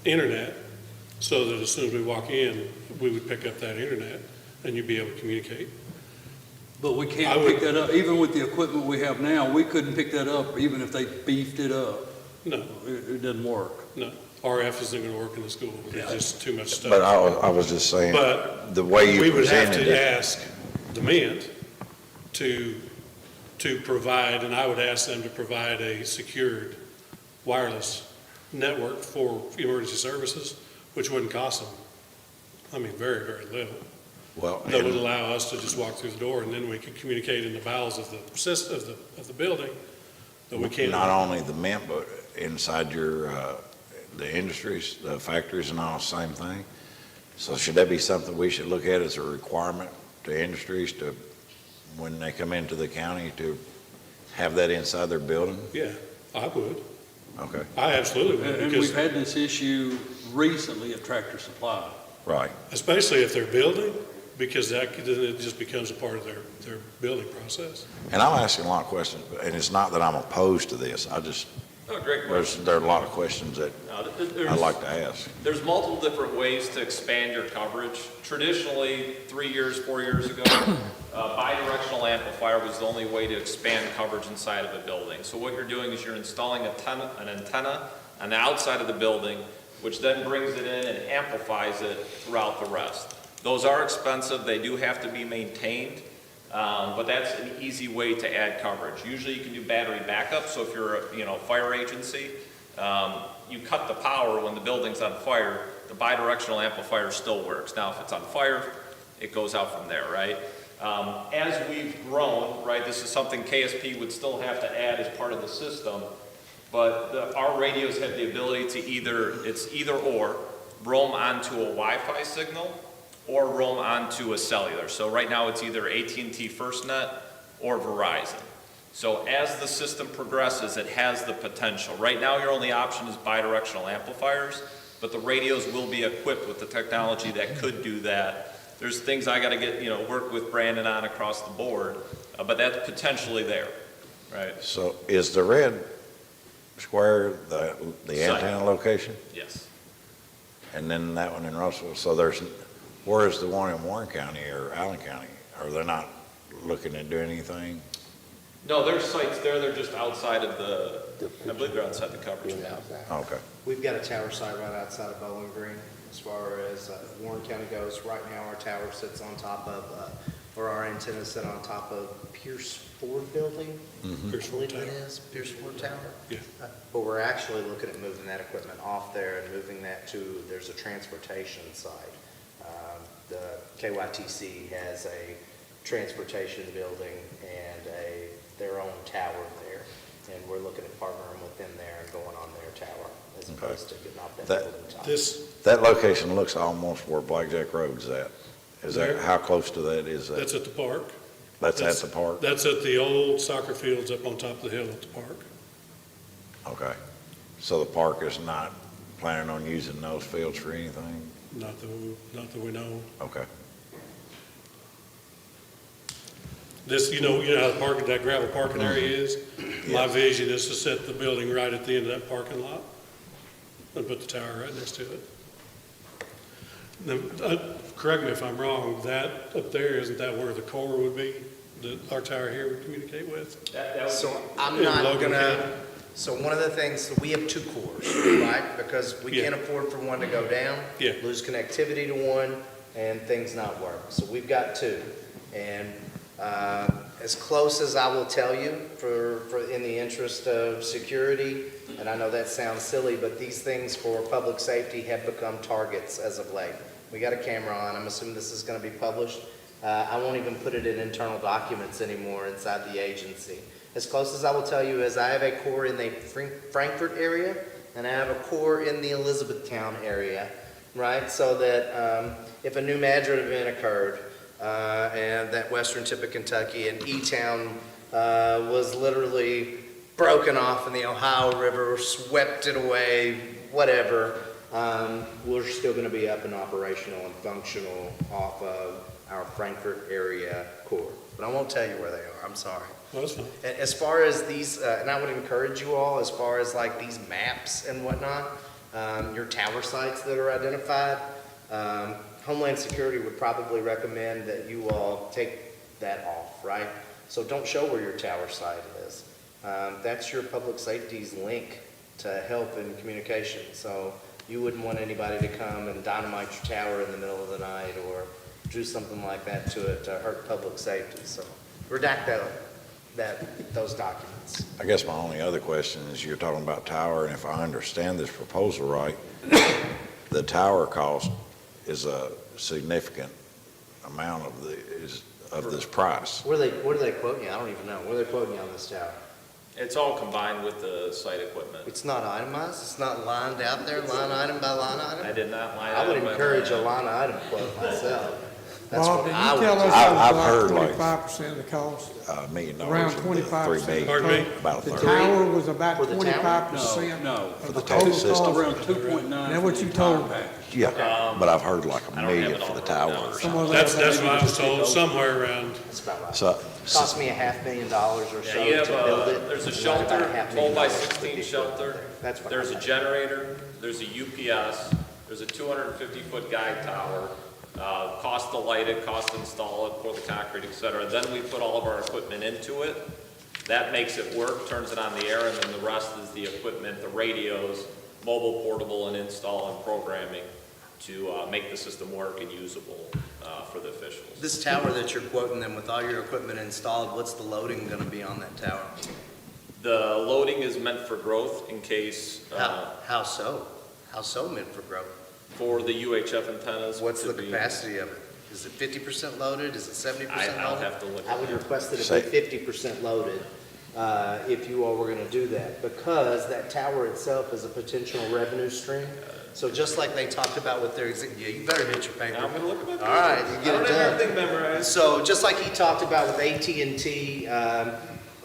internet, so that as soon as we walk in, we would pick up that internet and you'd be able to communicate. But we can't pick that up, even with the equipment we have now, we couldn't pick that up even if they beefed it up. No, It doesn't work. no, RF isn't gonna work in the school, it's just too much stuff. But I was just saying, But the way we you would have presented to it, ask the Mint to provide, and I would ask them to provide a secured wireless network for emergency services, which wouldn't cost them, I mean, very, very little. well, That would allow us to just walk through the door, and then we could communicate in the bowels of the system, of the building, that we can't. not only the mint, but inside your, the industries, the factories and all, same thing. So should that be something we should look at as a requirement to industries to, when they come into the county, to have that inside their building? Yeah, I would. Okay, I absolutely would, And because we've had this issue recently at Tractor Supply. right. especially if they're building, because then it just becomes a part of their building process. And I'm asking a lot of questions, and it's not that I'm opposed to this. I just, Oh, great question. there are a lot of questions that I'd like to ask. There's multiple different ways to expand your coverage. Traditionally, 3 years, 4 years ago, bidirectional amplifier was the only way to expand coverage inside of a building. So what you're doing is you're installing an antenna on the outside of the building, which then brings it in and amplifies it throughout the rest. Those are expensive, they do have to be maintained, but that's an easy way to add coverage. Usually you can do battery backup, so if you're a fire agency, you cut the power when the building's on fire, the bidirectional amplifier still works. Now if it's on fire, it goes out from there, right? As we've grown, right, this is something KSP would still have to add as part of the system, but our radios have the ability to either or, roam onto a Wi-Fi signal or roam onto a cellular. So right now it's either AT&T FirstNet or Verizon. So as the system progresses, it has the potential. Right now your only option is bidirectional amplifiers, but the radios will be equipped with the technology that could do that. There's things I gotta get, work with Brandon on across the board, but that's potentially there, right? So is the red square the Site. antenna location? Yes. And then that one in Russell, so where is the one in Warren County or Allen County? Are they not looking at doing anything? No, there's sites there, they're just outside of I believe they're outside the coverage map. Okay, We've got a tower site right outside of Bowling Green. As far as Warren County goes, right now our tower sits on top of, or our antennas sit on top of Pierce Ford Building. Pierce I Ford believe it Tower. is, Pierce Ford Tower. Yeah. But we're actually looking at moving that equipment off there and moving that to, there's a transportation site. The KYTC has a transportation building and their own tower there. And we're looking at partnering with them there and going on their tower as opposed to getting off that building top. that location looks almost where Blackjack Road's at. Is that, There. how close to that is that? That's at the park. That's at the park? That's at the old soccer fields up on top of the hill at the park. Okay, so the park is not planning on using those fields for anything? Not that we know. Okay, This, you know how the parking, that gravel parking area is? My Yeah. vision is to set the building right at the end of that parking lot and put the tower right next to it. Now, correct me if I'm wrong, that up there, isn't that where the core would be, that our tower here would communicate with? So I'm In not Logan gonna, County? so one of the things, so we have two cores, right? Because we Yeah. can't afford for one to go down. Yeah. Lose connectivity to one and things not work. So we've got two. And as close as I will tell you for in the interest of security, and I know that sounds silly, but these things for public safety have become targets as of late. We got a camera on, I'm assuming this is gonna be published. I won't even put it in internal documents anymore inside the agency. As close as I will tell you is I have a core in the Frankfurt area, and I have a core in the Elizabethtown area, right? So that if a new Madrid event occurred, and that western tip of Kentucky, and E-Town was literally broken off and the Ohio River swept it away, whatever. We're still going to be up and operational and functional off of our Frankfurt area core. But I won't tell you where they are, I'm sorry. Well, that's fine. As far as these, and I would encourage you all, as far as like these maps and whatnot, your tower sites that are identified, Homeland Security would probably recommend that you all take that off, right? So don't show where your tower site is. That's your public safety's link to help in communication. So you wouldn't want anybody to come and dynamite your tower in the middle of the night or do something like that to it to hurt public safety. So redact those documents. I guess my only other question is, you're talking about tower, and if I understand this proposal right, the tower cost is a significant amount of this price. What are they quoting you? I don't even know. What are they quoting you on this tower? It's all combined with the site equipment. It's not itemized? It's not lined out there, line item by line item? I did not line I would item by encourage a line line item quote myself. That's Bob, what did I you would tell do. us I've it heard was like like 25% of the cost? $1 million. Around of the 25%. 3 million. Pardon me? About a The third. tower was about For the tower? 25% No, of for the the total total system. cost. Around 2.9. That what you told me? Yeah, but I've heard like I $1 don't have million it for all the written tower down. or Some something. of That's what I was told, somewhere around. That's about right. So, Cost me $500,000 or so Yeah, you have to build it. there's a and about shelter, $500,000 12 by to 16 get shelter. it. That's what There's I a think. generator, there's a UPS, there's a 250-foot guide tower. Cost to light it, cost to install it, pour the concrete, et cetera. Then we put all of our equipment into it. That makes it work, turns it on the air, and then the rest is the equipment, the radios, mobile, portable, and install and programming to make the system work and usable for the officials. This tower that you're quoting them with all your equipment installed, what's the loading gonna be on that tower? The loading is meant for growth in case, How so? How so meant for growth? for the UHF antennas. What's the to be- capacity of it? Is it 50% loaded? Is it 70% I'll loaded? have to look I at would that. request that Say- it be 50% loaded, if you all were gonna do that, because that tower itself is a potential revenue stream. So just like they talked about with their, yeah, you better hit your paper. I'm gonna look at my. All right, you I get don't it have done. everything memorized. So just like he talked about with AT&T,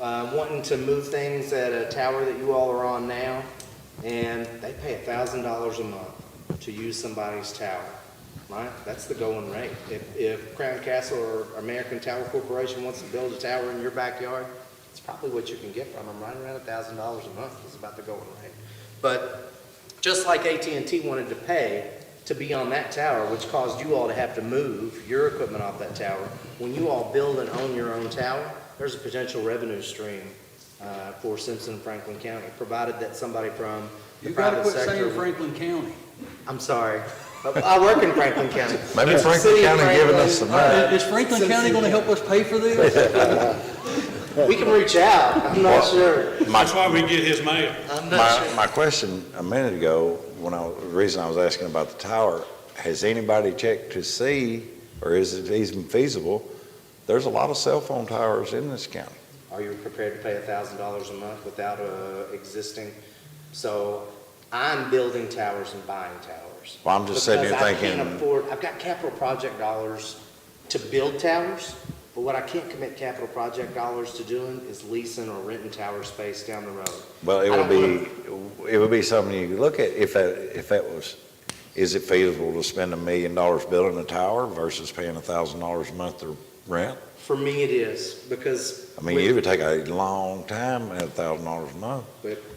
wanting to move things at a tower that you all are on now, and they pay $1,000 a month to use somebody's tower, right? That's the going rate. If Crown Castle or American Tower Corporation wants to build a tower in your backyard, it's probably what you can get from them, right around $1,000 a month is about the going rate. But just like AT&T wanted to pay to be on that tower, which caused you all to have to move your equipment off that tower, when you all build and own your own tower, there's a potential revenue stream for Simpson and Franklin County, provided that somebody from the You gotta private quit sector. saying Franklin County. I'm sorry. I work in Franklin County. maybe It's the Franklin city of County giving us some money. Is Franklin County gonna help us pay for this? We can reach out. I'm not sure. That's why we get his mail. I'm not sure. My question a minute ago, the reason I was asking about the tower, has anybody checked to see, or is it even feasible? There's a lot of cell phone towers in this county. Are you prepared to pay $1,000 a month without existing? So I'm building towers and buying towers. Well, I'm just sitting here Because I thinking- can't afford, I've got capital project dollars to build towers, but what I can't commit capital project dollars to doing is leasing or renting tower space down the road. Well, I don't it would be something you could look at if that was, is it feasible to spend $1 million building a tower versus paying $1,000 a month to rent? For me, it is, because. I mean, it would take a long time at $1,000 a month.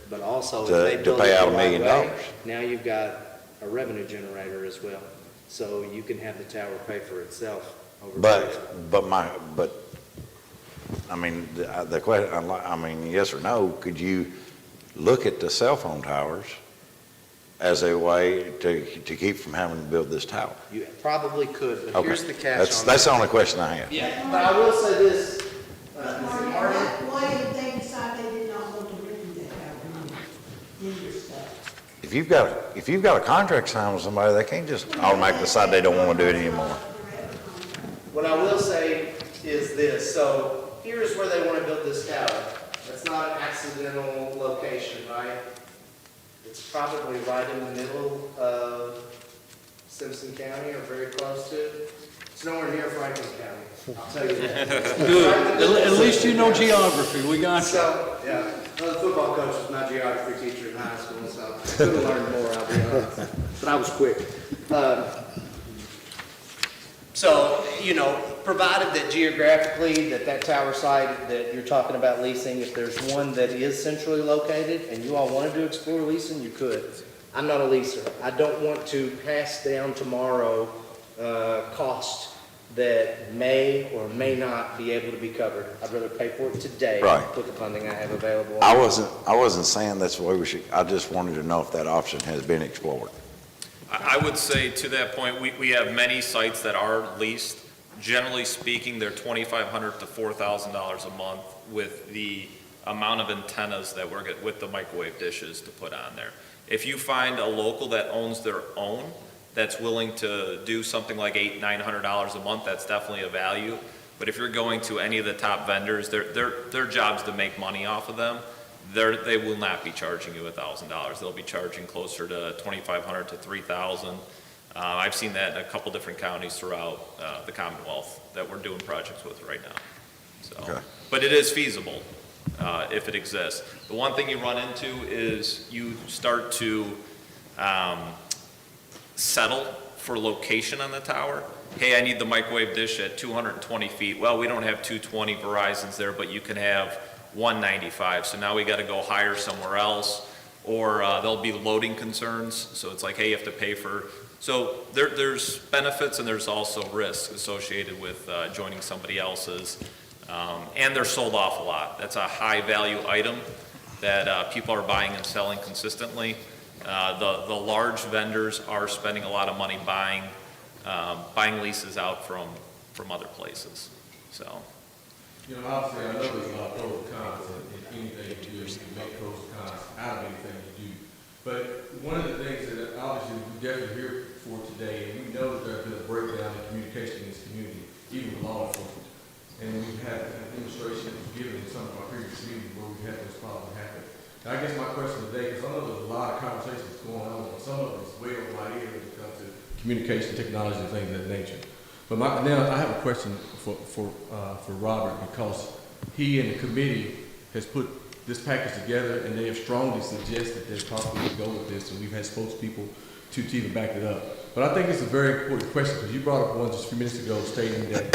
But also, To- if they to build pay it out the $1 right million. way, now you've got a revenue generator as well. So you can have the tower pay for itself over time. But I mean, the question, I mean, yes or no, could you look at the cell phone towers as a way to keep from having to build this tower? You probably could, but Okay. here's the catch on That's that. the only question I have. Yeah, but I will say this, But Marty, why did they decide they did not want to rent that tower in your stuff? If you've got a contract signed with somebody, they can't just automatically decide they don't want to do it anymore. what I will say is this, so here's where they want to build this tower. It's not an accidental location, right? It's probably right in the middle of Simpson County or very close to it. It's nowhere near Franklin County, I'll tell you that. Good. At least you know geography. We got you. So, yeah, well, the football coach was my geography teacher in high school, so I could have learned more, I'll be honest. But I was quick. So, you know, provided that geographically, that tower site that you're talking about leasing, if there's one that is centrally located and you all wanted to explore leasing, you could. I'm not a leaser. I don't want to pass down tomorrow costs that may or may not be able to be covered. I'd rather pay for it today Right. with the funding I have available. I wasn't saying that's the way we should, I just wanted to know if that option has been explored. I would say to that point, we have many sites that are leased. Generally speaking, they're $2,500 to $4,000 a month with the amount of antennas that we're getting with the microwave dishes to put on there. If you find a local that owns their own, that's willing to do something like $800-900 a month, that's definitely a value. But if you're going to any of the top vendors, their job's to make money off of them. They will not be charging you $1,000. They'll be charging closer to $2,500 to $3,000. I've seen that in a couple different counties throughout the Commonwealth that we're doing projects with right now. So, Okay. But it is feasible if it exists. The one thing you run into is you start to settle for location on the tower. Hey, I need the microwave dish at 220 feet. Well, we don't have 220 Verizons there, but you can have 195. So now we got to go higher somewhere else, or there'll be loading concerns. So it's like, hey, you have to pay for. So there's benefits and there's also risks associated with joining somebody else's. And they're sold off a lot. That's a high value item that people are buying and selling consistently. The large vendors are spending a lot of money buying leases out from other places. So. You know, obviously, I know there's a lot of pros and cons in anything you do. You can make pros and cons out of anything you do. But one of the things that obviously we're definitely here for today, and we know that there's been a breakdown in communication in this community, even with law enforcement. And we've had a demonstration given in some of our previous meetings where we've had those problems happen. Now, I guess my question today, because I know there's a lot of conversations going on, and some of it's way over my ear when it comes to communication technology and things of that nature. But now I have a question for Robert, because he and the committee has put this package together, and they have strongly suggested that possibly we go with this, and we've had spokespeople to even back it up. But I think it's a very important question, because you brought up one just a few minutes ago stating that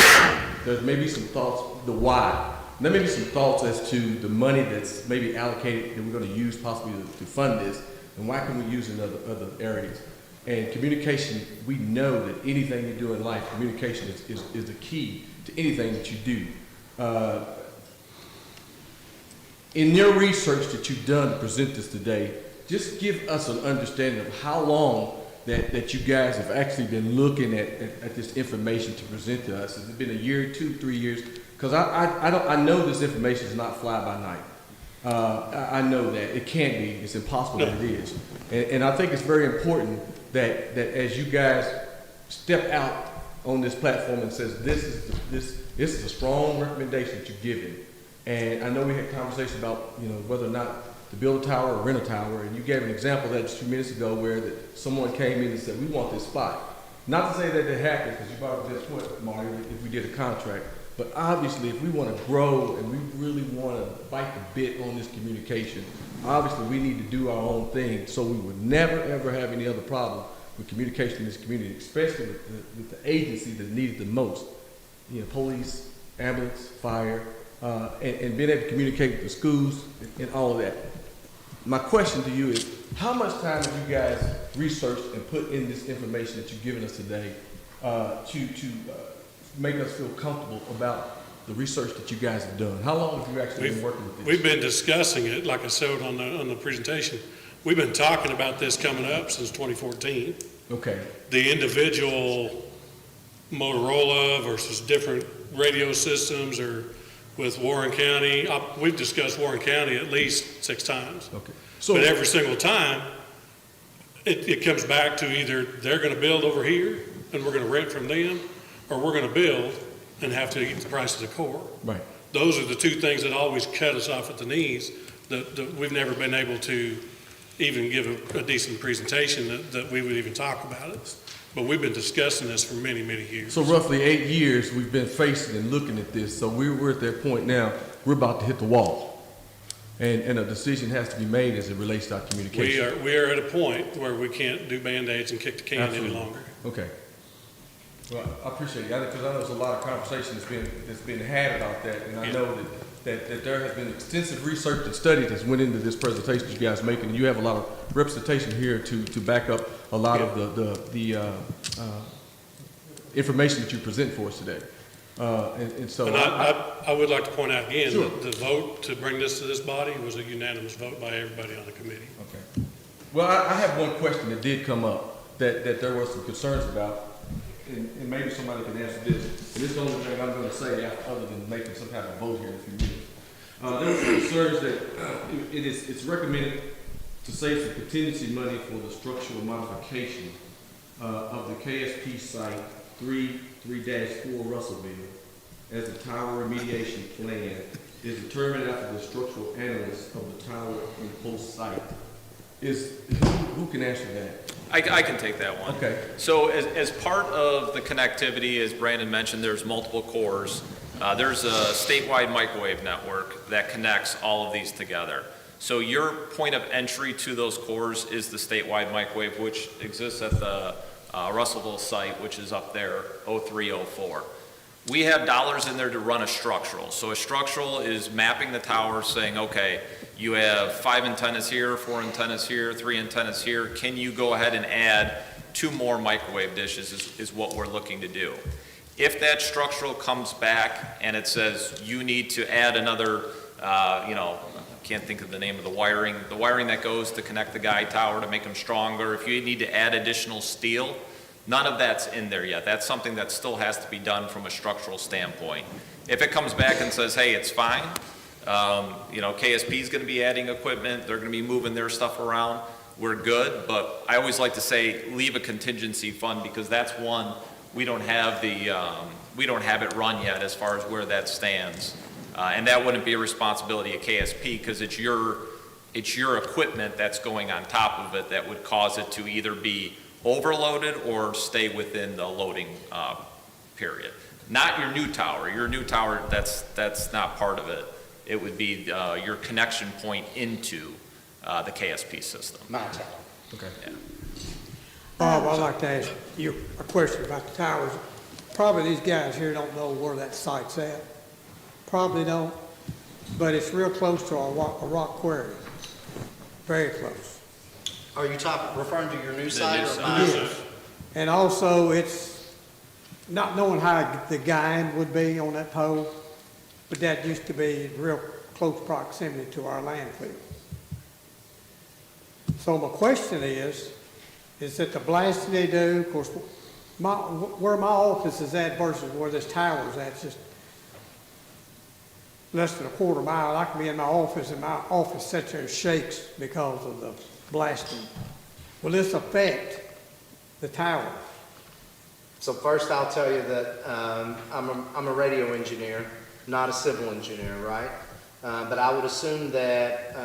there's maybe some thoughts, the why. There may be some thoughts as to the money that's maybe allocated that we're going to use possibly to fund this, and why can we use it in other areas. And communication, we know that anything you do in life, communication is the key to anything that you do. In your research that you've done to present this today, just give us an understanding of how long that you guys have actually been looking at this information to present to us. Has it been a year, 2, 3 years? Because I know this information is not fly by night. I know that it can't be. It's impossible that it is. And I think it's very important that as you guys step out on this platform and says this is a strong recommendation that you're giving. And I know we had conversation about whether or not to build a tower or rent a tower, and you gave an example of that just a few minutes ago where someone came in and said we want this spot. Not to say that it happened, because you brought up this point, Mario, if we did a contract. But obviously, if we want to grow and we really want to bite the bit on this communication, obviously we need to do our own thing so we would never, ever have any other problem with communication in this community, especially with the agency that needs it the most. Police, ambulance, fire, and being able to communicate with the schools and all of that. My question to you is, how much time have you guys researched and put in this information that you've given us today to make us feel comfortable about the research that you guys have done? How long have you actually been working with this? We've been discussing it, like I said on the presentation. We've been talking about this coming up since 2014. Okay. The individual Motorola versus different radio systems, or with Warren County. We've discussed Warren County at least 6 times. Okay. But every single time, it comes back to either they're going to build over here and we're going to rent from them, or we're going to build and have to eat the price of the core. Right. Those are the two things that always cut us off at the knees, that we've never been able to even give a decent presentation that we would even talk about it. But we've been discussing this for many, many years. So roughly 8 years, we've been facing and looking at this. So we're at that point now, we're about to hit the wall. And a decision has to be made as it relates to our communication. We are at a point where we can't do Band-Aids and kick the can any Absolutely. longer. Okay. Well, I appreciate it, because I know there's a lot of conversation that's been had about that, and I know that there has been extensive research and study that's went into this presentation you guys making, and you have a lot of representation here to back up a lot of the information that you present for us today. And so And I would like to point out again, Sure. that the vote to bring this to this body was a unanimous vote by everybody on the committee. Okay. Well, I have one question that did come up that there were some concerns about, and maybe somebody can answer this. And this is the only thing I'm going to say other than making some kind of vote here in a few minutes. There were some concerns that it's recommended to save some contingency money for the structural modification of the KSP site 3-4 Russellville, as the tower remediation plan is determined after the structural analyst of the tower and post site. Who can answer that? I can take that one. Okay. So as part of the connectivity, as Brandon mentioned, there's multiple cores. There's a statewide microwave network that connects all of these together. So your point of entry to those cores is the statewide microwave, which exists at the Russellville site, which is up there, 0304. We have dollars in there to run a structural. So a structural is mapping the tower, saying, okay, you have 5 antennas here, 4 antennas here, 3 antennas here. Can you go ahead and add 2 more microwave dishes is what we're looking to do. If that structural comes back and it says you need to add another, I can't think of the name of the wiring that goes to connect the guide tower to make them stronger, if you need to add additional steel, none of that's in there yet. That's something that still has to be done from a structural standpoint. If it comes back and says, hey, it's fine, KSP is going to be adding equipment, they're going to be moving their stuff around, we're good, but I always like to say leave a contingency fund, because that's one, we don't have it run yet as far as where that stands. And that wouldn't be a responsibility of KSP, because it's your equipment that's going on top of it that would cause it to either be overloaded or stay within the loading period. Not your new tower. Your new tower, that's not part of it. It would be your connection point into the KSP system. My tower. Okay. Yeah. Bob, I'd like to ask you a question about the towers. Probably these guys here don't know where that site's at. Probably don't, but it's real close to a rock quarry. Very close. Are you referring to your new site or site. mine? Yes. And also, it's not knowing how the guide would be on that pole, but that used to be real close proximity to our landfill. So my question is that the blasting they do, of course, where my office is at versus where this tower is at, it's just less than a quarter mile. I can be in my office and my office sits there and shakes because of the blasting. Will this affect the tower? So first I'll tell you that I'm a radio engineer, not a civil engineer, right? But I would assume that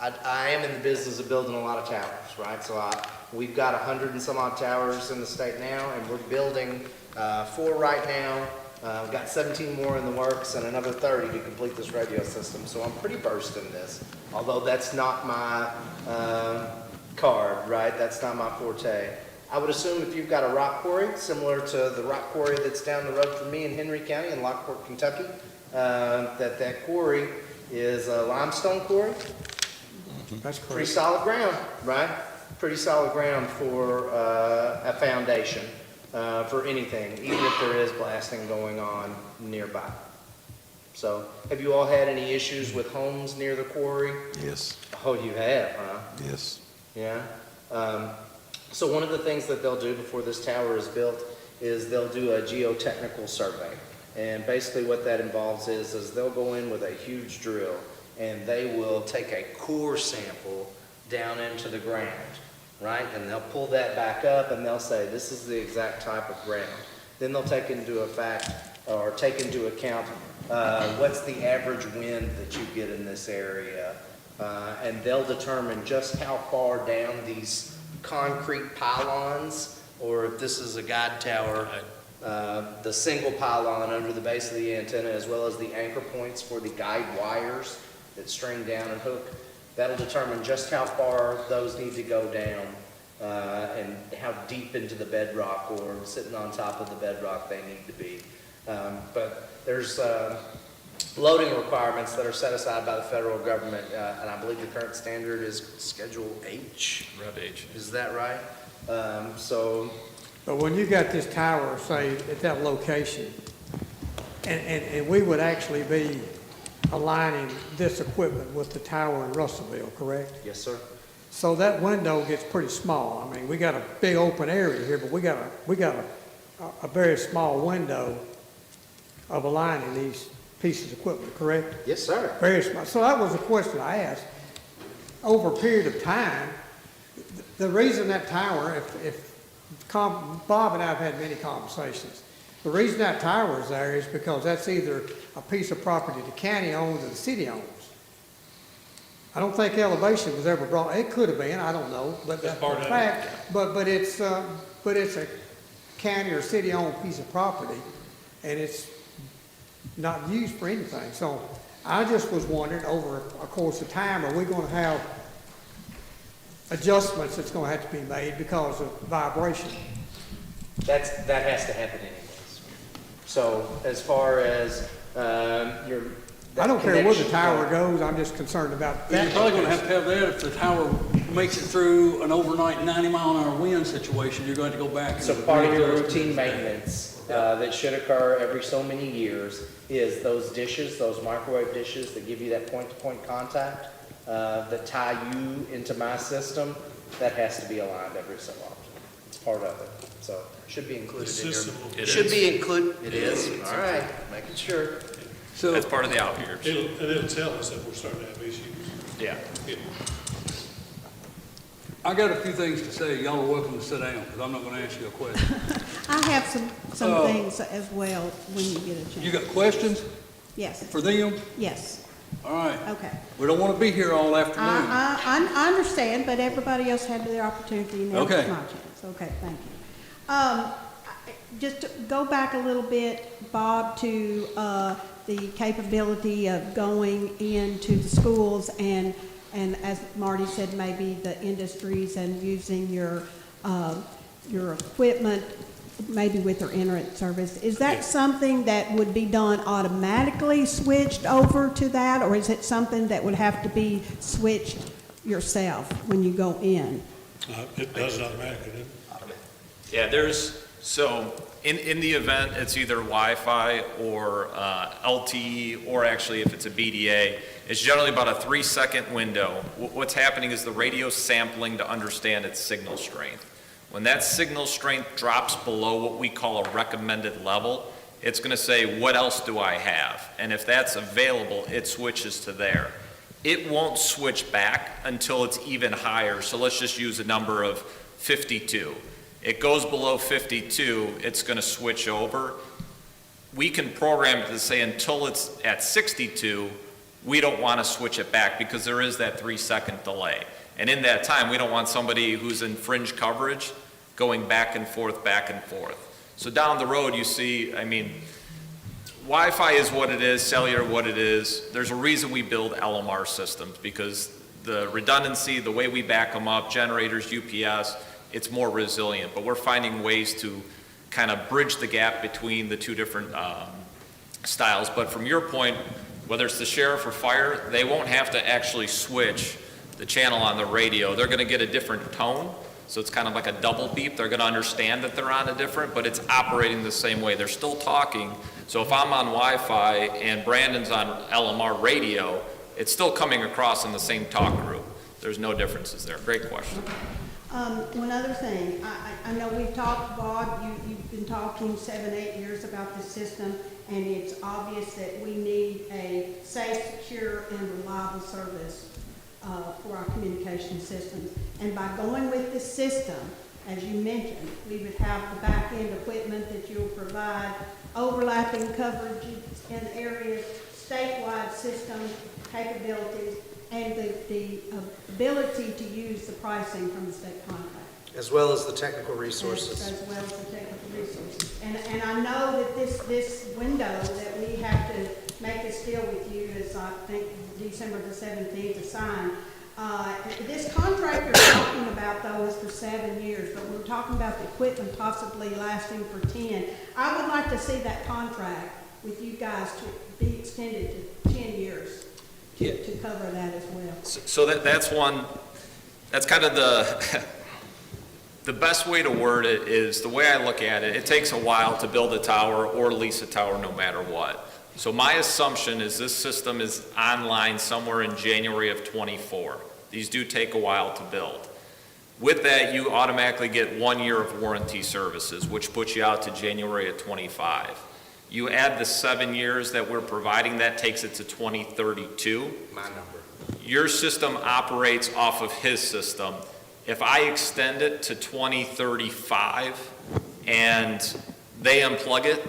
I am in the business of building a lot of towers, right? So we've got 100 and some odd towers in the state now, and we're building 4 right now. We've got 17 more in the works and another 30 to complete this radio system. So I'm pretty versed in this, although that's not my card, right? That's not my forte. I would assume if you've got a rock quarry, similar to the rock quarry that's down the road from me in Henry County in Lockport, Kentucky, that quarry is a limestone quarry. That's Pretty correct. solid ground, right? Pretty solid ground for a foundation for anything, even if there is blasting going on nearby. So, have you all had any issues with homes near the quarry? Yes, Oh, you have, huh? yes. Yeah. So one of the things that they'll do before this tower is built is they'll do a geotechnical survey. And basically what that involves is they'll go in with a huge drill and they will take a core sample down into the ground, right? And they'll pull that back up and they'll say, this is the exact type of ground. Then they'll take into account what's the average wind that you get in this area. And they'll determine just how far down these concrete pylons or if this is a guide tower, the single pylon under the base of the antenna, as well as the anchor points for the guide wires that string down and hook, that'll determine just how far those need to go down, and how deep into the bedrock or sitting on top of the bedrock they need to be. But there's loading requirements that are set aside by the federal government, and I believe the current standard is Schedule H. Rev H. Is that right? So But when you got this tower, say, at that location, and we would actually be aligning this equipment with the tower in Russellville, correct? yes, sir. So that window gets pretty small. I mean, we got a big open area here, but we got a very small window of aligning these pieces of equipment, correct? Yes, sir. Very small. So that was a question I asked. Over a period of time, the reason that tower, Bob and I have had many conversations. The reason that tower is there is because that's either a piece of property the county owns or the city owns. I don't think elevation was ever brought, it could have been, I don't know, but that's part a of it. fact. But it's a county or city owned piece of property, and it's not used for anything. So I just was wondering, over a course of time, are we gonna have adjustments that's gonna have to be made because of vibration? That has to happen anyways. So as far as your I don't care where the connection tower point- goes, I'm just concerned about that. You're probably gonna have to have that if the tower makes it through an overnight 90-mile-an-hour wind situation, you're going to go back. So and part of your readjust routine it. maintenance that should occur every so many years is those dishes, those microwave dishes that give you that point-to-point contact, that tie you into my system, that has to be aligned every so often. It's part of it. So should be included in your. It Should is. be included. It is. All right, making sure. So, That's part of the out years. It'll tell us that we're starting to have issues. Yeah. I got a few things to say. Y'all are welcome to sit down, because I'm not gonna ask you a question. I have some Oh. things as well when you get a You chance. got questions Yes, for them? yes, All right. okay. We don't want to be here all afternoon. I understand, but everybody else had their opportunity, and now Okay. it's my chance. Okay, thank you. Just to go back a little bit, Bob, to the capability of going into the schools and as Marty said, maybe the industries and using your equipment, maybe with their internet service. Is that something that would be done automatically, switched over to that, or is it something that would have to be switched yourself when you go in? It does it automatically, doesn't it? Yeah, so in the event, it's either Wi-Fi or LTE, or actually if it's a BDA, it's generally about a 3-second window. What's happening is the radio's sampling to understand its signal strength. When that signal strength drops below what we call a recommended level, it's going to say, what else do I have? And if that's available, it switches to there. It won't switch back until it's even higher. So let's just use a number of 52. It goes below 52, it's going to switch over. We can program it to say until it's at 62, we don't want to switch it back because there is that 3-second delay. And in that time, we don't want somebody who's in fringe coverage going back and forth, back and forth. So down the road, you see, I mean, Wi-Fi is what it is, cellular what it is. There's a reason we build LMR systems, because the redundancy, the way we back them up, generators, UPS, it's more resilient. But we're finding ways to kind of bridge the gap between the two different styles. But from your point, whether it's the sheriff or fire, they won't have to actually switch the channel on the radio. They're going to get a different tone. So it's kind of like a double beep. They're going to understand that they're on a different, but it's operating the same way. They're still talking. So if I'm on Wi-Fi and Brandon's on LMR radio, it's still coming across in the same talk group. There's no differences there. Great question. One other thing, I know we've talked, Bob, you've been talking 7-8 years about this system, and it's obvious that we need a safe, secure, and reliable service for our communication systems. And by going with this system, as you mentioned, we would have the back-end equipment that you'll provide, overlapping coverage in areas, statewide system capabilities, and the ability to use the pricing from the state contract. As well as the technical As resources. as well as the technical resources. And I know that this window that we have to make this deal with you is, I think, December the 17th to sign. This contract you're talking about, though, is for 7 years, but we're talking about the equipment possibly lasting for 10. I would like to see that contract with you guys to be extended to 10 years to cover that as well. So that's one, that's kind of the best way to word it is, the way I look at it, it takes a while to build a tower or lease a tower no matter what. So my assumption is this system is online somewhere in January of '24. These do take a while to build. With that, you automatically get 1 year of warranty services, which puts you out to January of '25. You add the 7 years that we're providing, that takes it to 2032. My number. Your system operates off of his system. If I extend it to 2035 and they unplug it,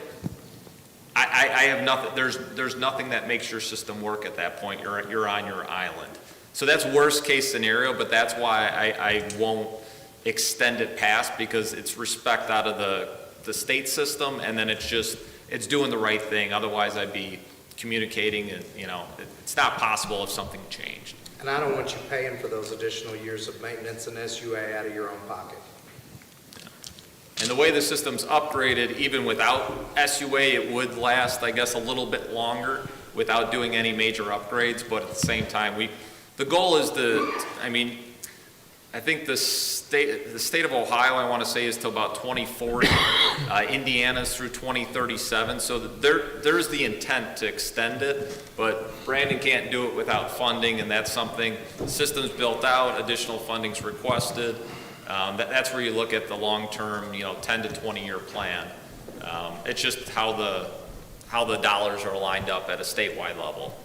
I have nothing, there's nothing that makes your system work at that point. You're on your island. So that's worst case scenario, but that's why I won't extend it past, because it's respect out of the state system, and then it's doing the right thing. Otherwise I'd be communicating, and it's not possible if something changed. And I don't want you paying for those additional years of maintenance and SUA out of your own pocket. And the way the system's upgraded, even without SUA, it would last, I guess, a little bit longer without doing any major upgrades, but at the same time, the goal is I think the state of Ohio, I want to say, is till about 2040. Indiana's through 2037, so there's the intent to extend it, but Brandon can't do it without funding, and that's something, the system's built out, additional funding's requested. That's where you look at the long-term, 10 to 20-year plan. It's just how the dollars are lined up at a statewide level.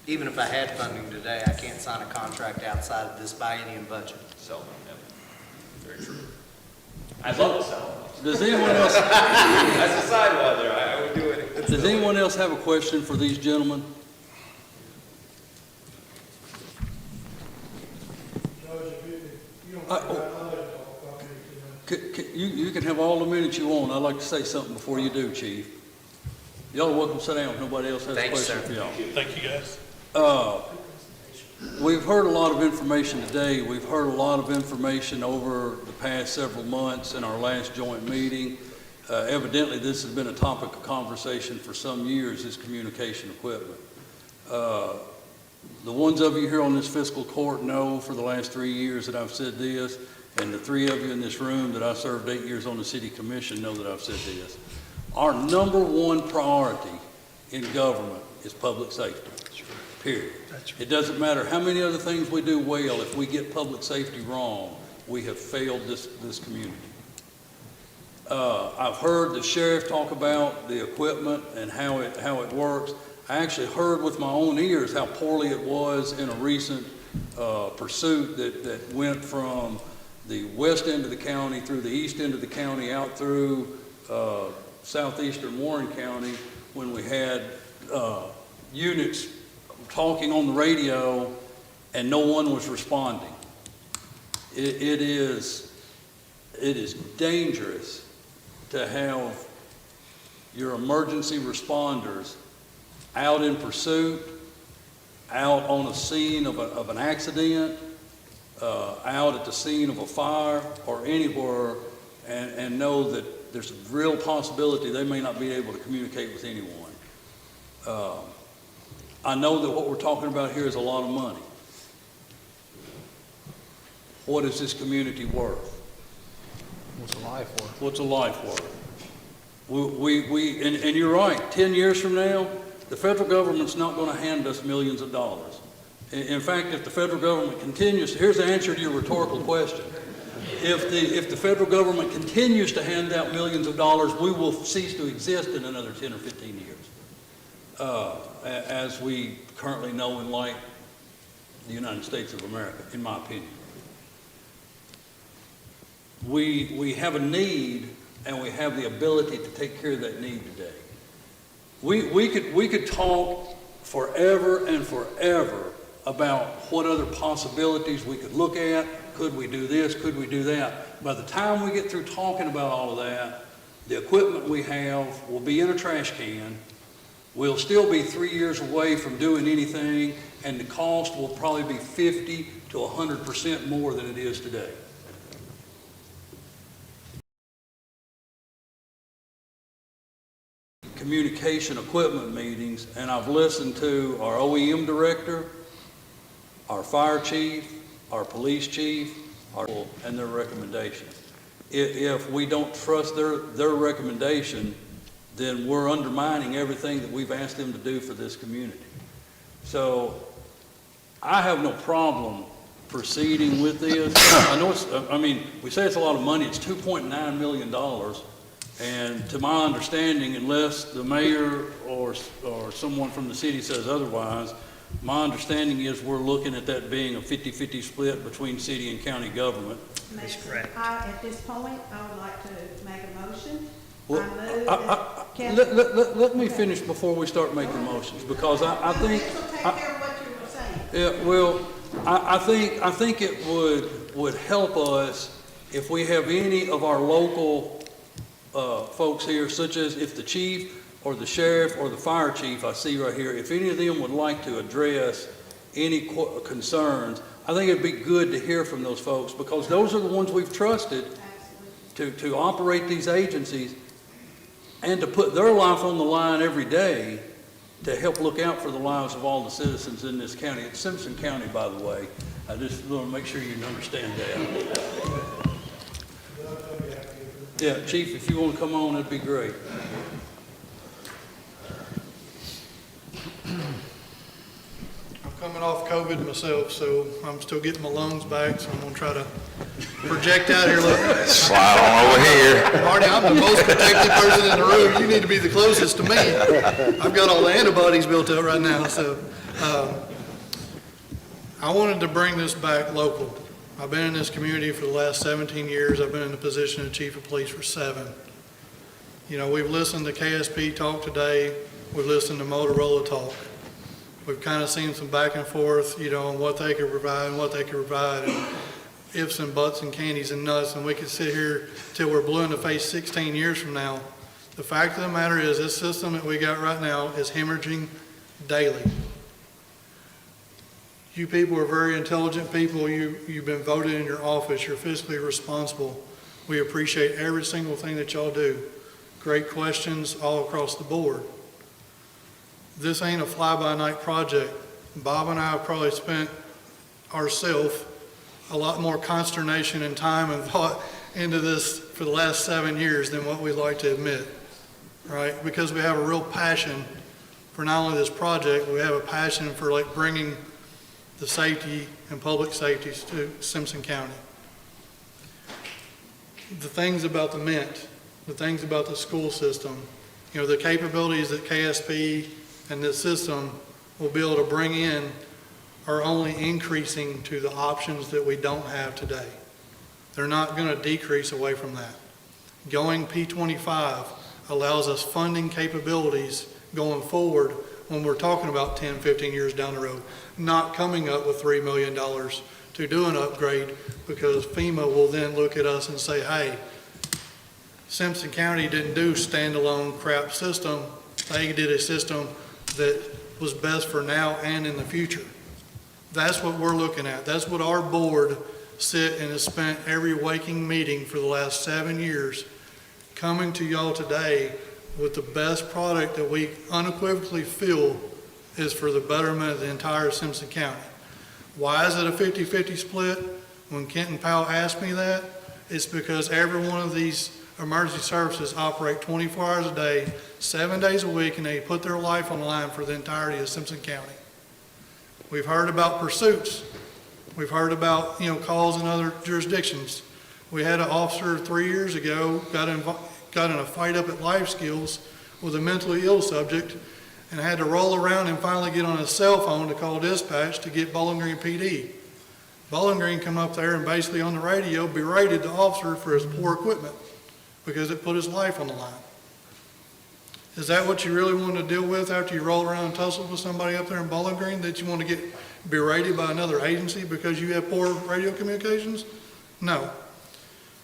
Even if I had funding today, I can't sign a contract outside of this biennium budget. So, yeah, very true. I'd love to sell it. Does anyone else, As a sidewalk there, I would do it. does anyone else have a question for these gentlemen? You can have all the minutes you want. I'd like to say something before you do, Chief. Y'all are welcome to sit down if nobody else has a question for y'all. Thank you, guys. We've heard a lot of information today. We've heard a lot of information over the past several months in our last joint meeting. Evidently, this has been a topic of conversation for some years, is communication equipment. The ones of you here on this fiscal court know for the last 3 years that I've said this, and the 3 of you in this room that I served 8 years on the city commission know that I've said this. Our number one priority in government is public safety, period. It doesn't matter how many other things we do well. If we get public safety wrong, we have failed this community. I've heard the sheriff talk about the equipment and how it works. I actually heard with my own ears how poorly it was in a recent pursuit that went from the west end of the county through the east end of the county out through southeastern Warren County, when we had units talking on the radio and no one was responding. It is dangerous to have your emergency responders out in pursuit, out on a scene of an accident, out at the scene of a fire or anywhere, and know that there's a real possibility they may not be able to communicate with anyone. I know that what we're talking about here is a lot of money. What is this community worth? What's a life worth? What's a life worth? And you're right, 10 years from now, the federal government's not going to hand us millions of dollars. In fact, if the federal government continues, here's the answer to your rhetorical question. If the federal government continues to hand out millions of dollars, we will cease to exist in another 10 or 15 years, as we currently know and like the United States of America, in my opinion. We have a need, and we have the ability to take care of that need today. We could talk forever and forever about what other possibilities we could look at. Could we do this? Could we do that? By the time we get through talking about all of that, the equipment we have will be in a trash can. We'll still be 3 years away from doing anything, and the cost will probably be 50 to 100% more than it is today. Communication equipment meetings, and I've listened to our OEM director, our fire chief, our police chief, and their recommendation. If we don't trust their recommendation, then we're undermining everything that we've asked them to do for this community. So I have no problem proceeding with this. I know we say it's a lot of money. It's $2.9 million. And to my understanding, unless the mayor or someone from the city says otherwise, my understanding is we're looking at that being a 50-50 split between city and county government. That's correct. At this point, I would like to make a motion. Let me finish before we start making motions, because I think. This will take care of what you were saying. Yeah, well, I think it would help us if we have any of our local folks here, such as if the chief or the sheriff or the fire chief I see right here, if any of them would like to address any concerns, I think it'd be good to hear from those folks, because those are the ones we've trusted to operate these agencies and to put their life on the line every day to help look out for the lives of all the citizens in this county. It's Simpson County, by the way. I just want to make sure you understand that. Yeah, Chief, if you want to come on, that'd be great. I'm coming off COVID myself, so I'm still getting my lungs back, so I'm gonna try to project out here. Look, Slide on over here. Marty, I'm the most protected person in the room. You need to be the closest to me. I've got all the antibodies built up right now, so I wanted to bring this back local. I've been in this community for the last 17 years. I've been in the position of chief of police for 7. You know, we've listened to KSP talk today. We've listened to Motorola talk. We've kind of seen some back and forth, you know, on what they could provide and what they could provide, and ifs and buts and candies and nuts, and we could sit here till we're blue in the face 16 years from now. The fact of the matter is, this system that we got right now is hemorrhaging daily. You people are very intelligent people. You've been voted in your office. You're fiscally responsible. We appreciate every single thing that y'all do. Great questions all across the board. This ain't a fly-by-night project. Bob and I have probably spent ourselves a lot more consternation and time and thought into this for the last 7 years than what we'd like to admit, right? Because we have a real passion for not only this project, but we have a passion for like bringing the safety and public safety to Simpson County. The things about the Mint, the things about the school system, you know, the capabilities that KSP and this system will be able to bring in are only increasing to the options that we don't have today. They're not going to decrease away from that. Going P25 allows us funding capabilities going forward when we're talking about 10, 15 years down the road, not coming up with $3 million to do an upgrade, because FEMA will then look at us and say, hey, Simpson County didn't do standalone crap system. They did a system that was best for now and in the future. That's what we're looking at. That's what our board sit and has spent every waking meeting for the last 7 years coming to y'all today with the best product that we unequivocally feel is for the betterment of the entire Simpson County. Why is it a 50-50 split? When Kenton Powell asked me that, it's because every one of these emergency services operate 24 hours a day, 7 days a week, and they put their life on the line for the entirety of Simpson County. We've heard about pursuits. We've heard about, you know, calls in other jurisdictions. We had an officer 3 years ago got in a fight up at Life Skills with a mentally ill subject and had to roll around and finally get on his cell phone to call dispatch to get Bowling Green PD. Bowling Green come up there and basically on the radio berated the officer for his poor equipment because it put his life on the line. Is that what you really want to deal with after you roll around and tussle with somebody up there in Bowling Green, that you want to berated by another agency because you have poor radio communications? No.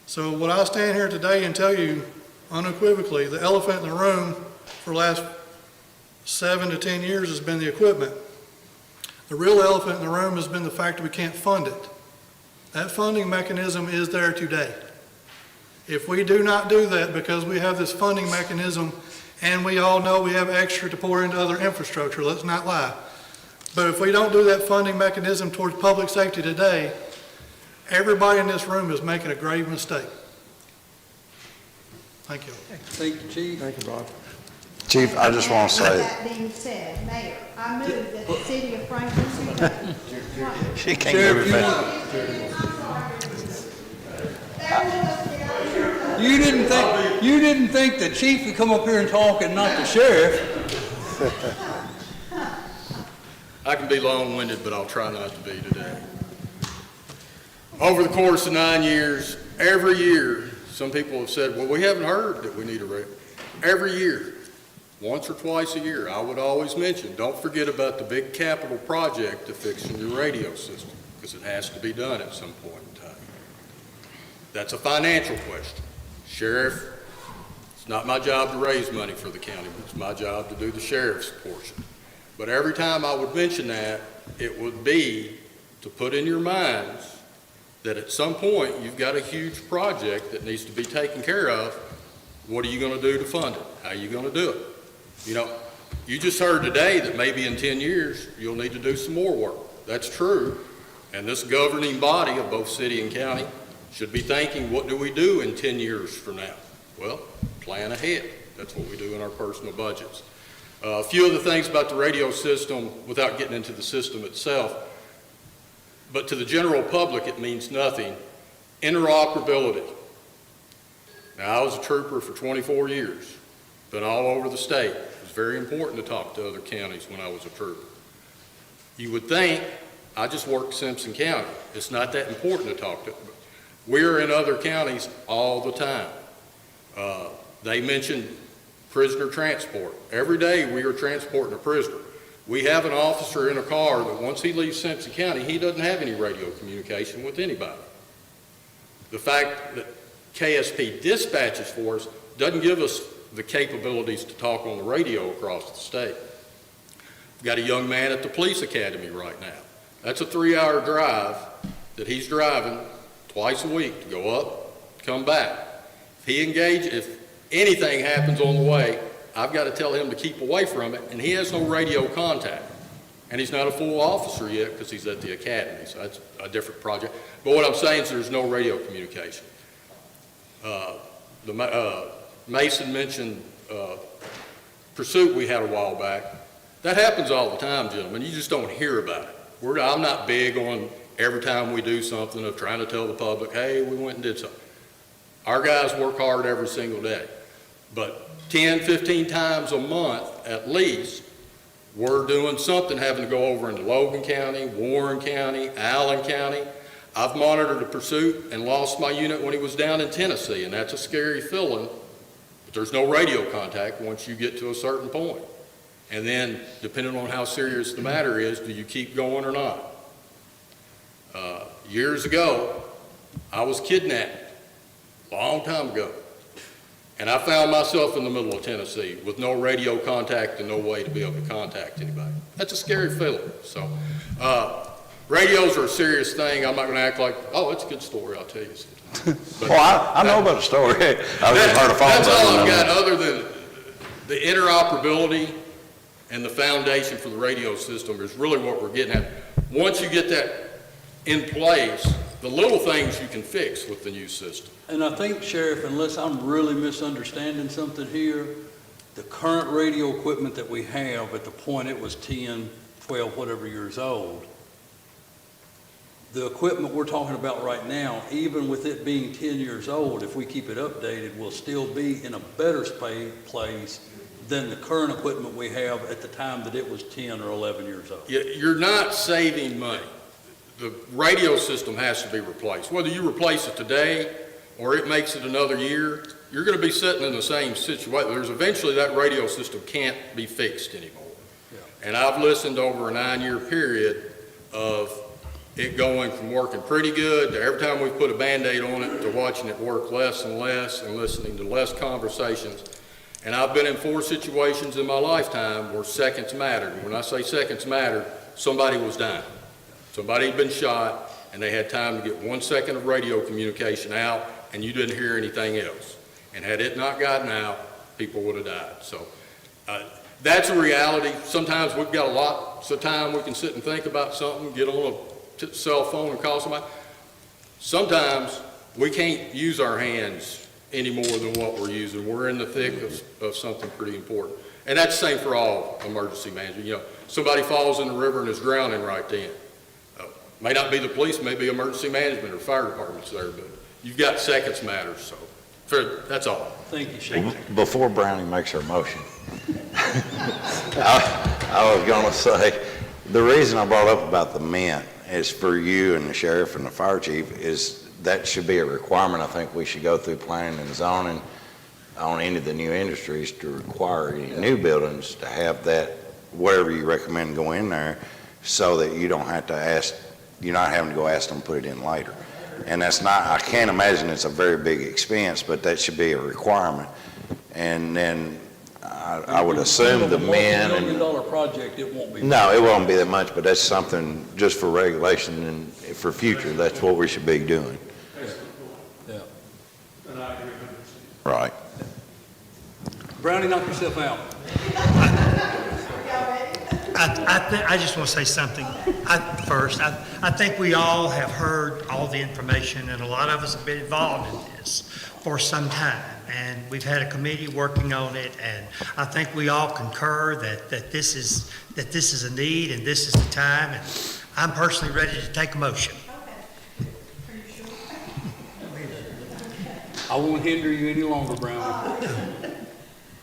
So what I stand here today and tell you unequivocally, the elephant in the room for the last 7 to 10 years has been the equipment. The real elephant in the room has been the fact that we can't fund it. That funding mechanism is there today. If we do not do that because we have this funding mechanism and we all know we have extra to pour into other infrastructure, let's not lie. But if we don't do that funding mechanism towards public safety today, everybody in this room is making a grave mistake. Thank you. Thank you, Chief. Thank you, Bob. Chief, I just want to With say, that being said, Mayor, I move that the city of Franklin, Tennessee. she can't Sheriff, give it you back. You didn't think the chief would come up here and talk and not the sheriff? I can be long-winded, but I'll try not to be today. Over the course of 9 years, every year, some people have said, well, we haven't heard that we need a radio. Every year, once or twice a year, I would always mention, don't forget about the big capital project of fixing your radio system, because it has to be done at some point in time. That's a financial question. Sheriff, it's not my job to raise money for the county, but it's my job to do the sheriff's portion. But every time I would mention that, it would be to put in your minds that at some point you've got a huge project that needs to be taken care of. What are you going to do to fund it? How are you going to do it? You know, you just heard today that maybe in 10 years you'll need to do some more work. That's true. And this governing body of both city and county should be thinking, what do we do in 10 years from now? Well, plan ahead. That's what we do in our personal budgets. A few of the things about the radio system, without getting into the system itself, but to the general public it means nothing. Interoperability. Now, I was a trooper for 24 years, been all over the state. It was very important to talk to other counties when I was a trooper. You would think, I just worked Simpson County. It's not that important to talk to. We're in other counties all the time. They mentioned prisoner transport. Every day we are transporting a prisoner. We have an officer in a car that once he leaves Simpson County, he doesn't have any radio communication with anybody. The fact that KSP dispatches for us doesn't give us the capabilities to talk on the radio across the state. We've got a young man at the police academy right now. That's a 3-hour drive that he's driving twice a week to go up, come back. If anything happens on the way, I've got to tell him to keep away from it, and he has no radio contact. And he's not a full officer yet because he's at the academy, so that's a different project. But what I'm saying is there's no radio communication. Mason mentioned pursuit we had a while back. That happens all the time, gentlemen. You just don't hear about it. I'm not big on every time we do something of trying to tell the public, hey, we went and did something. Our guys work hard every single day. But 10, 15 times a month at least, we're doing something having to go over into Logan County, Warren County, Allen County. I've monitored a pursuit and lost my unit when he was down in Tennessee, and that's a scary feeling. But there's no radio contact once you get to a certain point. And then, depending on how serious the matter is, do you keep going or not? Years ago, I was kidnapped, a long time ago. And I found myself in the middle of Tennessee with no radio contact and no way to be able to contact anybody. That's a scary feeling. So, radios are a serious thing. I'm not going to act like, oh, it's a good story, I'll tell you something. Well, I know about the story. I just heard a phone. That's all I've got other than the interoperability and the foundation for the radio system is really what we're getting at. Once you get that in place, the little things you can fix with the new system. And I think, Sheriff, unless I'm really misunderstanding something here, the current radio equipment that we have at the point it was 10, 12, whatever years old, the equipment we're talking about right now, even with it being 10 years old, if we keep it updated, will still be in a better place than the current equipment we have at the time that it was 10 or 11 years old. You're not saving money. The radio system has to be replaced. Whether you replace it today or it makes it another year, you're going to be sitting in the same situation. There's eventually that radio system can't be fixed anymore. Yeah. And I've listened over a 9-year period of it going from working pretty good to every time we put a Band-Aid on it to watching it work less and less and listening to less conversations. And I've been in 4 situations in my lifetime where seconds mattered. When I say seconds mattered, somebody was dying. Somebody had been shot, and they had time to get 1 second of radio communication out, and you didn't hear anything else. And had it not gotten out, people would have died. So that's a reality. Sometimes we've got lots of time we can sit and think about something, get on a cell phone and call somebody. Sometimes we can't use our hands any more than what we're using. We're in the thick of something pretty important. And that's the same for all emergency management. You know, somebody falls in the river and is drowning right then. May not be the police, may be emergency management or fire departments there, but you've got seconds matter, so that's all. Thank you, Shane. Before Brownie makes her motion, I was gonna say, the reason I brought up about the mint is for you and the sheriff and the fire chief is that should be a requirement. I think we should go through planning and zoning on any of the new industries to require any new buildings to have that, whatever you recommend go in there, so that you don't have to ask, you're not having to go ask them to put it in later. And that's not, I can't imagine it's a very big expense, but that should be a requirement. And then I would assume the men $1 million and, project, it won't be. no, it won't be that much, but that's something just for regulation and for future, that's what we should be doing. Yeah. Right. Brownie, knock yourself out. I just want to say something. First, I think we all have heard all the information, and a lot of us have been involved in this for some time. And we've had a committee working on it, and I think we all concur that this is a need and this is the time. And I'm personally ready to take a motion. I won't hinder you any longer, Brownie.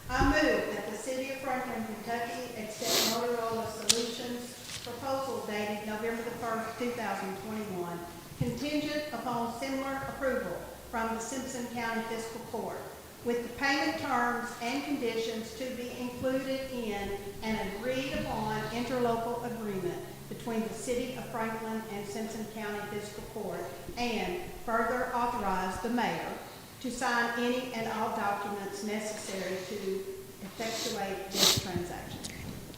I move that the city of Franklin, Kentucky accept Motorola Solutions proposal dated November the 1st, 2021, contingent upon similar approval from the Simpson County Fiscal Court, with the payment terms and conditions to be included in an agreed upon interlocal agreement between the city of Franklin and Simpson County Fiscal Court, and further authorize the mayor to sign any and all documents necessary to effectuate this transaction.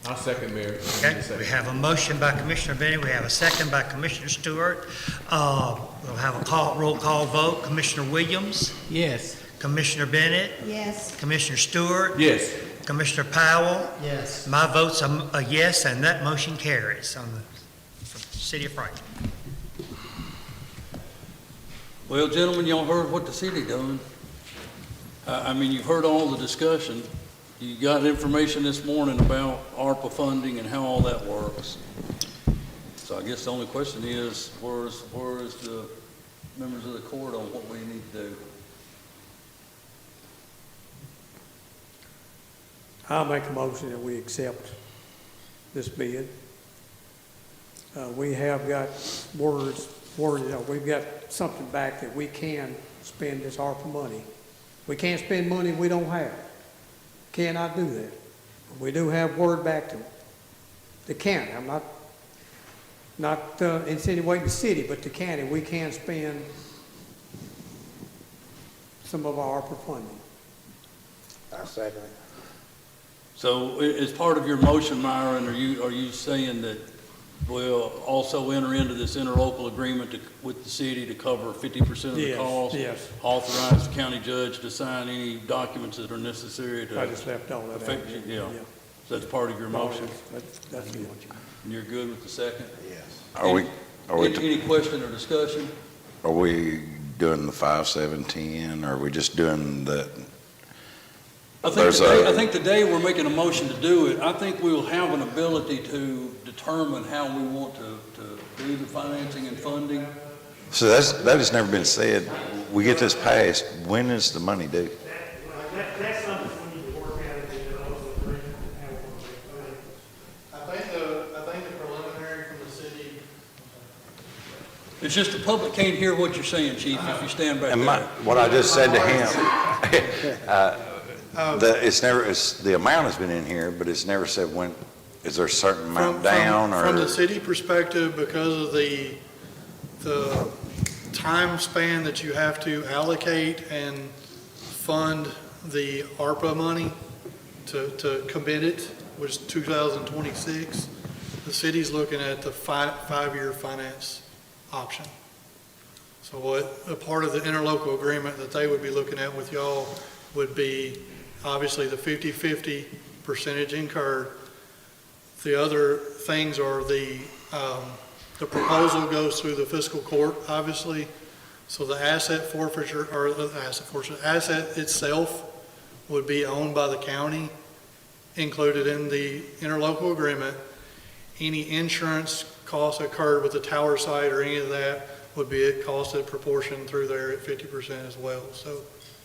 I'll second, Mayor. Okay, we have a motion by Commissioner Bennett, we have a second by Commissioner Stewart. We'll have a roll call vote. Commissioner Williams? Yes. Commissioner Bennett? Yes. Commissioner Stewart? Yes. Commissioner Powell? Yes. My vote's a yes, and that motion carries on the city of Franklin. Well, gentlemen, y'all heard what the city done. I mean, you've heard all the discussion. You got information this morning about ARPA funding and how all that works. So I guess the only question is, where is the members of the court on what we need to do? I'll make a motion that we accept this bid. We have got we've got something back that we can spend this ARPA money. We can't spend money we don't have. Cannot do that. We do have word back to the county. I'm not insinuating the city, but the county, we can spend some of our ARPA funding. I second it. So as part of your motion, Myron, are you saying that we'll also enter into this interlocal agreement with the city to cover 50% of the Yes, cost? yes. Authorize the county judge to sign any documents that are necessary to I just left all that out. affect you? Yeah. So that's part of your motion? That's good. And you're good with the second? Yes. Any question or discussion? Are we doing the 5, 7, 10, or are we just doing the, I think today we're making a motion to do it. I think we'll have an ability to determine how we want to do the financing and funding. so that has never been said. We get this passed, when is the money due? That's something we need to work out in the local agreement and how we're going to do it. I think the preliminary from the city. It's just the public can't hear what you're saying, Chief, if you stand back And there. what I just said to him, the amount has been in here, but it's never said when Is there a certain From, amount down, from the or? city perspective, because of the time span that you have to allocate and fund the ARPA money to commit it, which is 2026, the city's looking at the five-year finance option. So what, a part of the interlocal agreement that they would be looking at with y'all would be obviously the 50/50 percentage incurred. The other things are the proposal goes through the fiscal court, obviously. So the asset forfeiture, or the asset itself would be owned by the county, included in the interlocal agreement. Any insurance costs incurred with the tower site or any of that would be at cost at proportion through there at 50% as well. So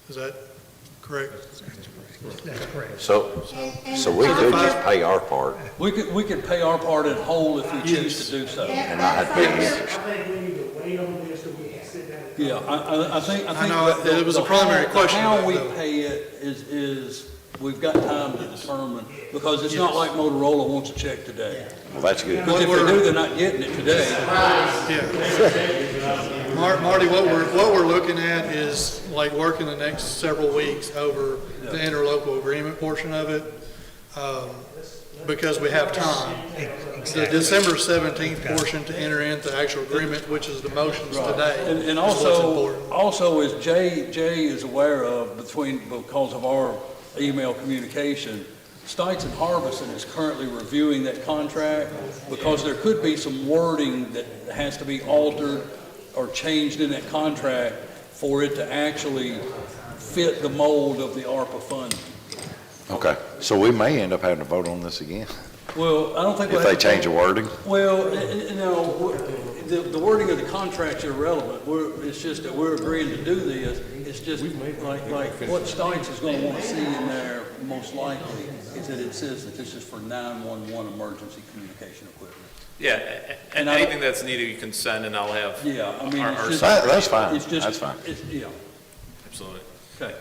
is that correct? That's correct. So we could just pay our part We could pay our part in whole if we choose to do so. and not have to pay any interest. I think we need to wait on this till we can sit down. Yeah, I think. I know, the- it was a the preliminary how- question, How but we though. pay it is, we've got time to determine, because it's not like Motorola wants a check today. Well, that's good. Because if they do, they're not getting it today. Marty, what we're looking at is like working the next several weeks over the interlocal agreement portion of it, because we have time. The December 17th portion to enter into the actual agreement, which is the motions today. And is what's important. also as Jay is aware of, because of our email communication, Stites and Harbison is currently reviewing that contract, because there could be some wording that has to be altered or changed in that contract for it to actually fit the mold of the ARPA funding. Okay, so we may end up having to vote on this again, Well, I don't think. if they change the wording. Well, the wording of the contract's irrelevant. It's just that we're agreeing to do this. It's just like what Stites is gonna want to see in there, most likely, is that it says that this is for 911 emergency communication equipment. Yeah, and And I- anything that's needed, you can send, and I'll have. Yeah, I mean, it's just. That's fine, It's just- that's fine. Yeah, Absolutely. okay.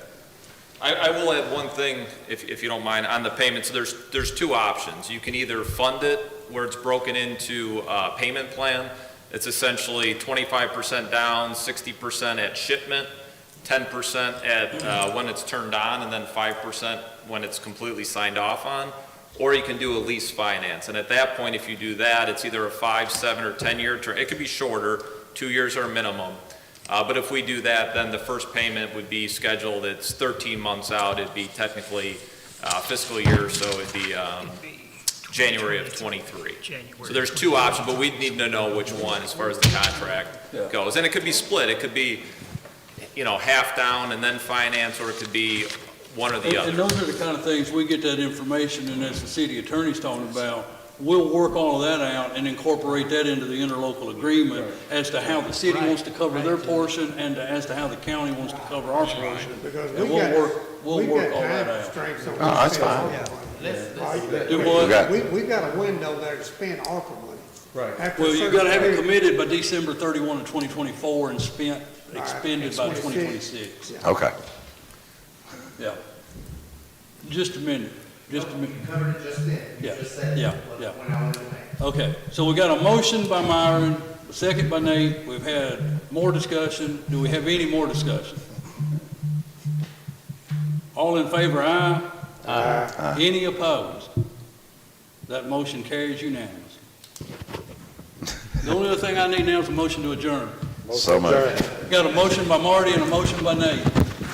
I will add one thing, if you don't mind, on the payments. There's two options. You can either fund it where it's broken into a payment plan. It's essentially 25% down, 60% at shipment, 10% at when it's turned on, and then 5% when it's completely signed off on. Or you can do a lease finance. And at that point, if you do that, it's either a 5, 7, or 10-year term. It could be shorter, 2 years or a minimum. But if we do that, then the first payment would be scheduled, it's 13 months out, it'd be technically fiscal year, so it'd be January of '23. So there's two options, but we'd need to know which one as far as the contract goes. And it could be split, it could be, half down and then finance, or it could be one or the And other. those are the kind of things, we get that information, and as the city attorney's talking about, we'll work all of that out and incorporate that into the interlocal agreement as to how the city wants to cover their portion and as to how the county wants to cover our portion. Because And we'll work all that out. constraints on. Oh, that's fine. Do what? We've got a window there to spend ARPA money. Right. After a Well, you've certain got to have it period- committed by December 31 of 2024 and expended by 2026. Okay. Yeah. Just a minute, just a minute. You covered it just then. You Yeah, just said yeah, what yeah. went on in the bank. Okay, so we got a motion by Myron, a second by Nate. We've had more discussion. Do we have any more discussion? All in favor, aye? Aye. Any opposed? That motion carries unanimous. The only other thing I need now is a motion to adjourn. So much. Got a motion by Marty and a motion by Nate.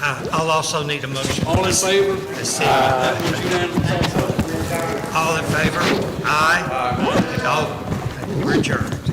I'll also need a motion. All in favor? To see. That was unanimous also. All in favor? Aye. All, we're adjourned.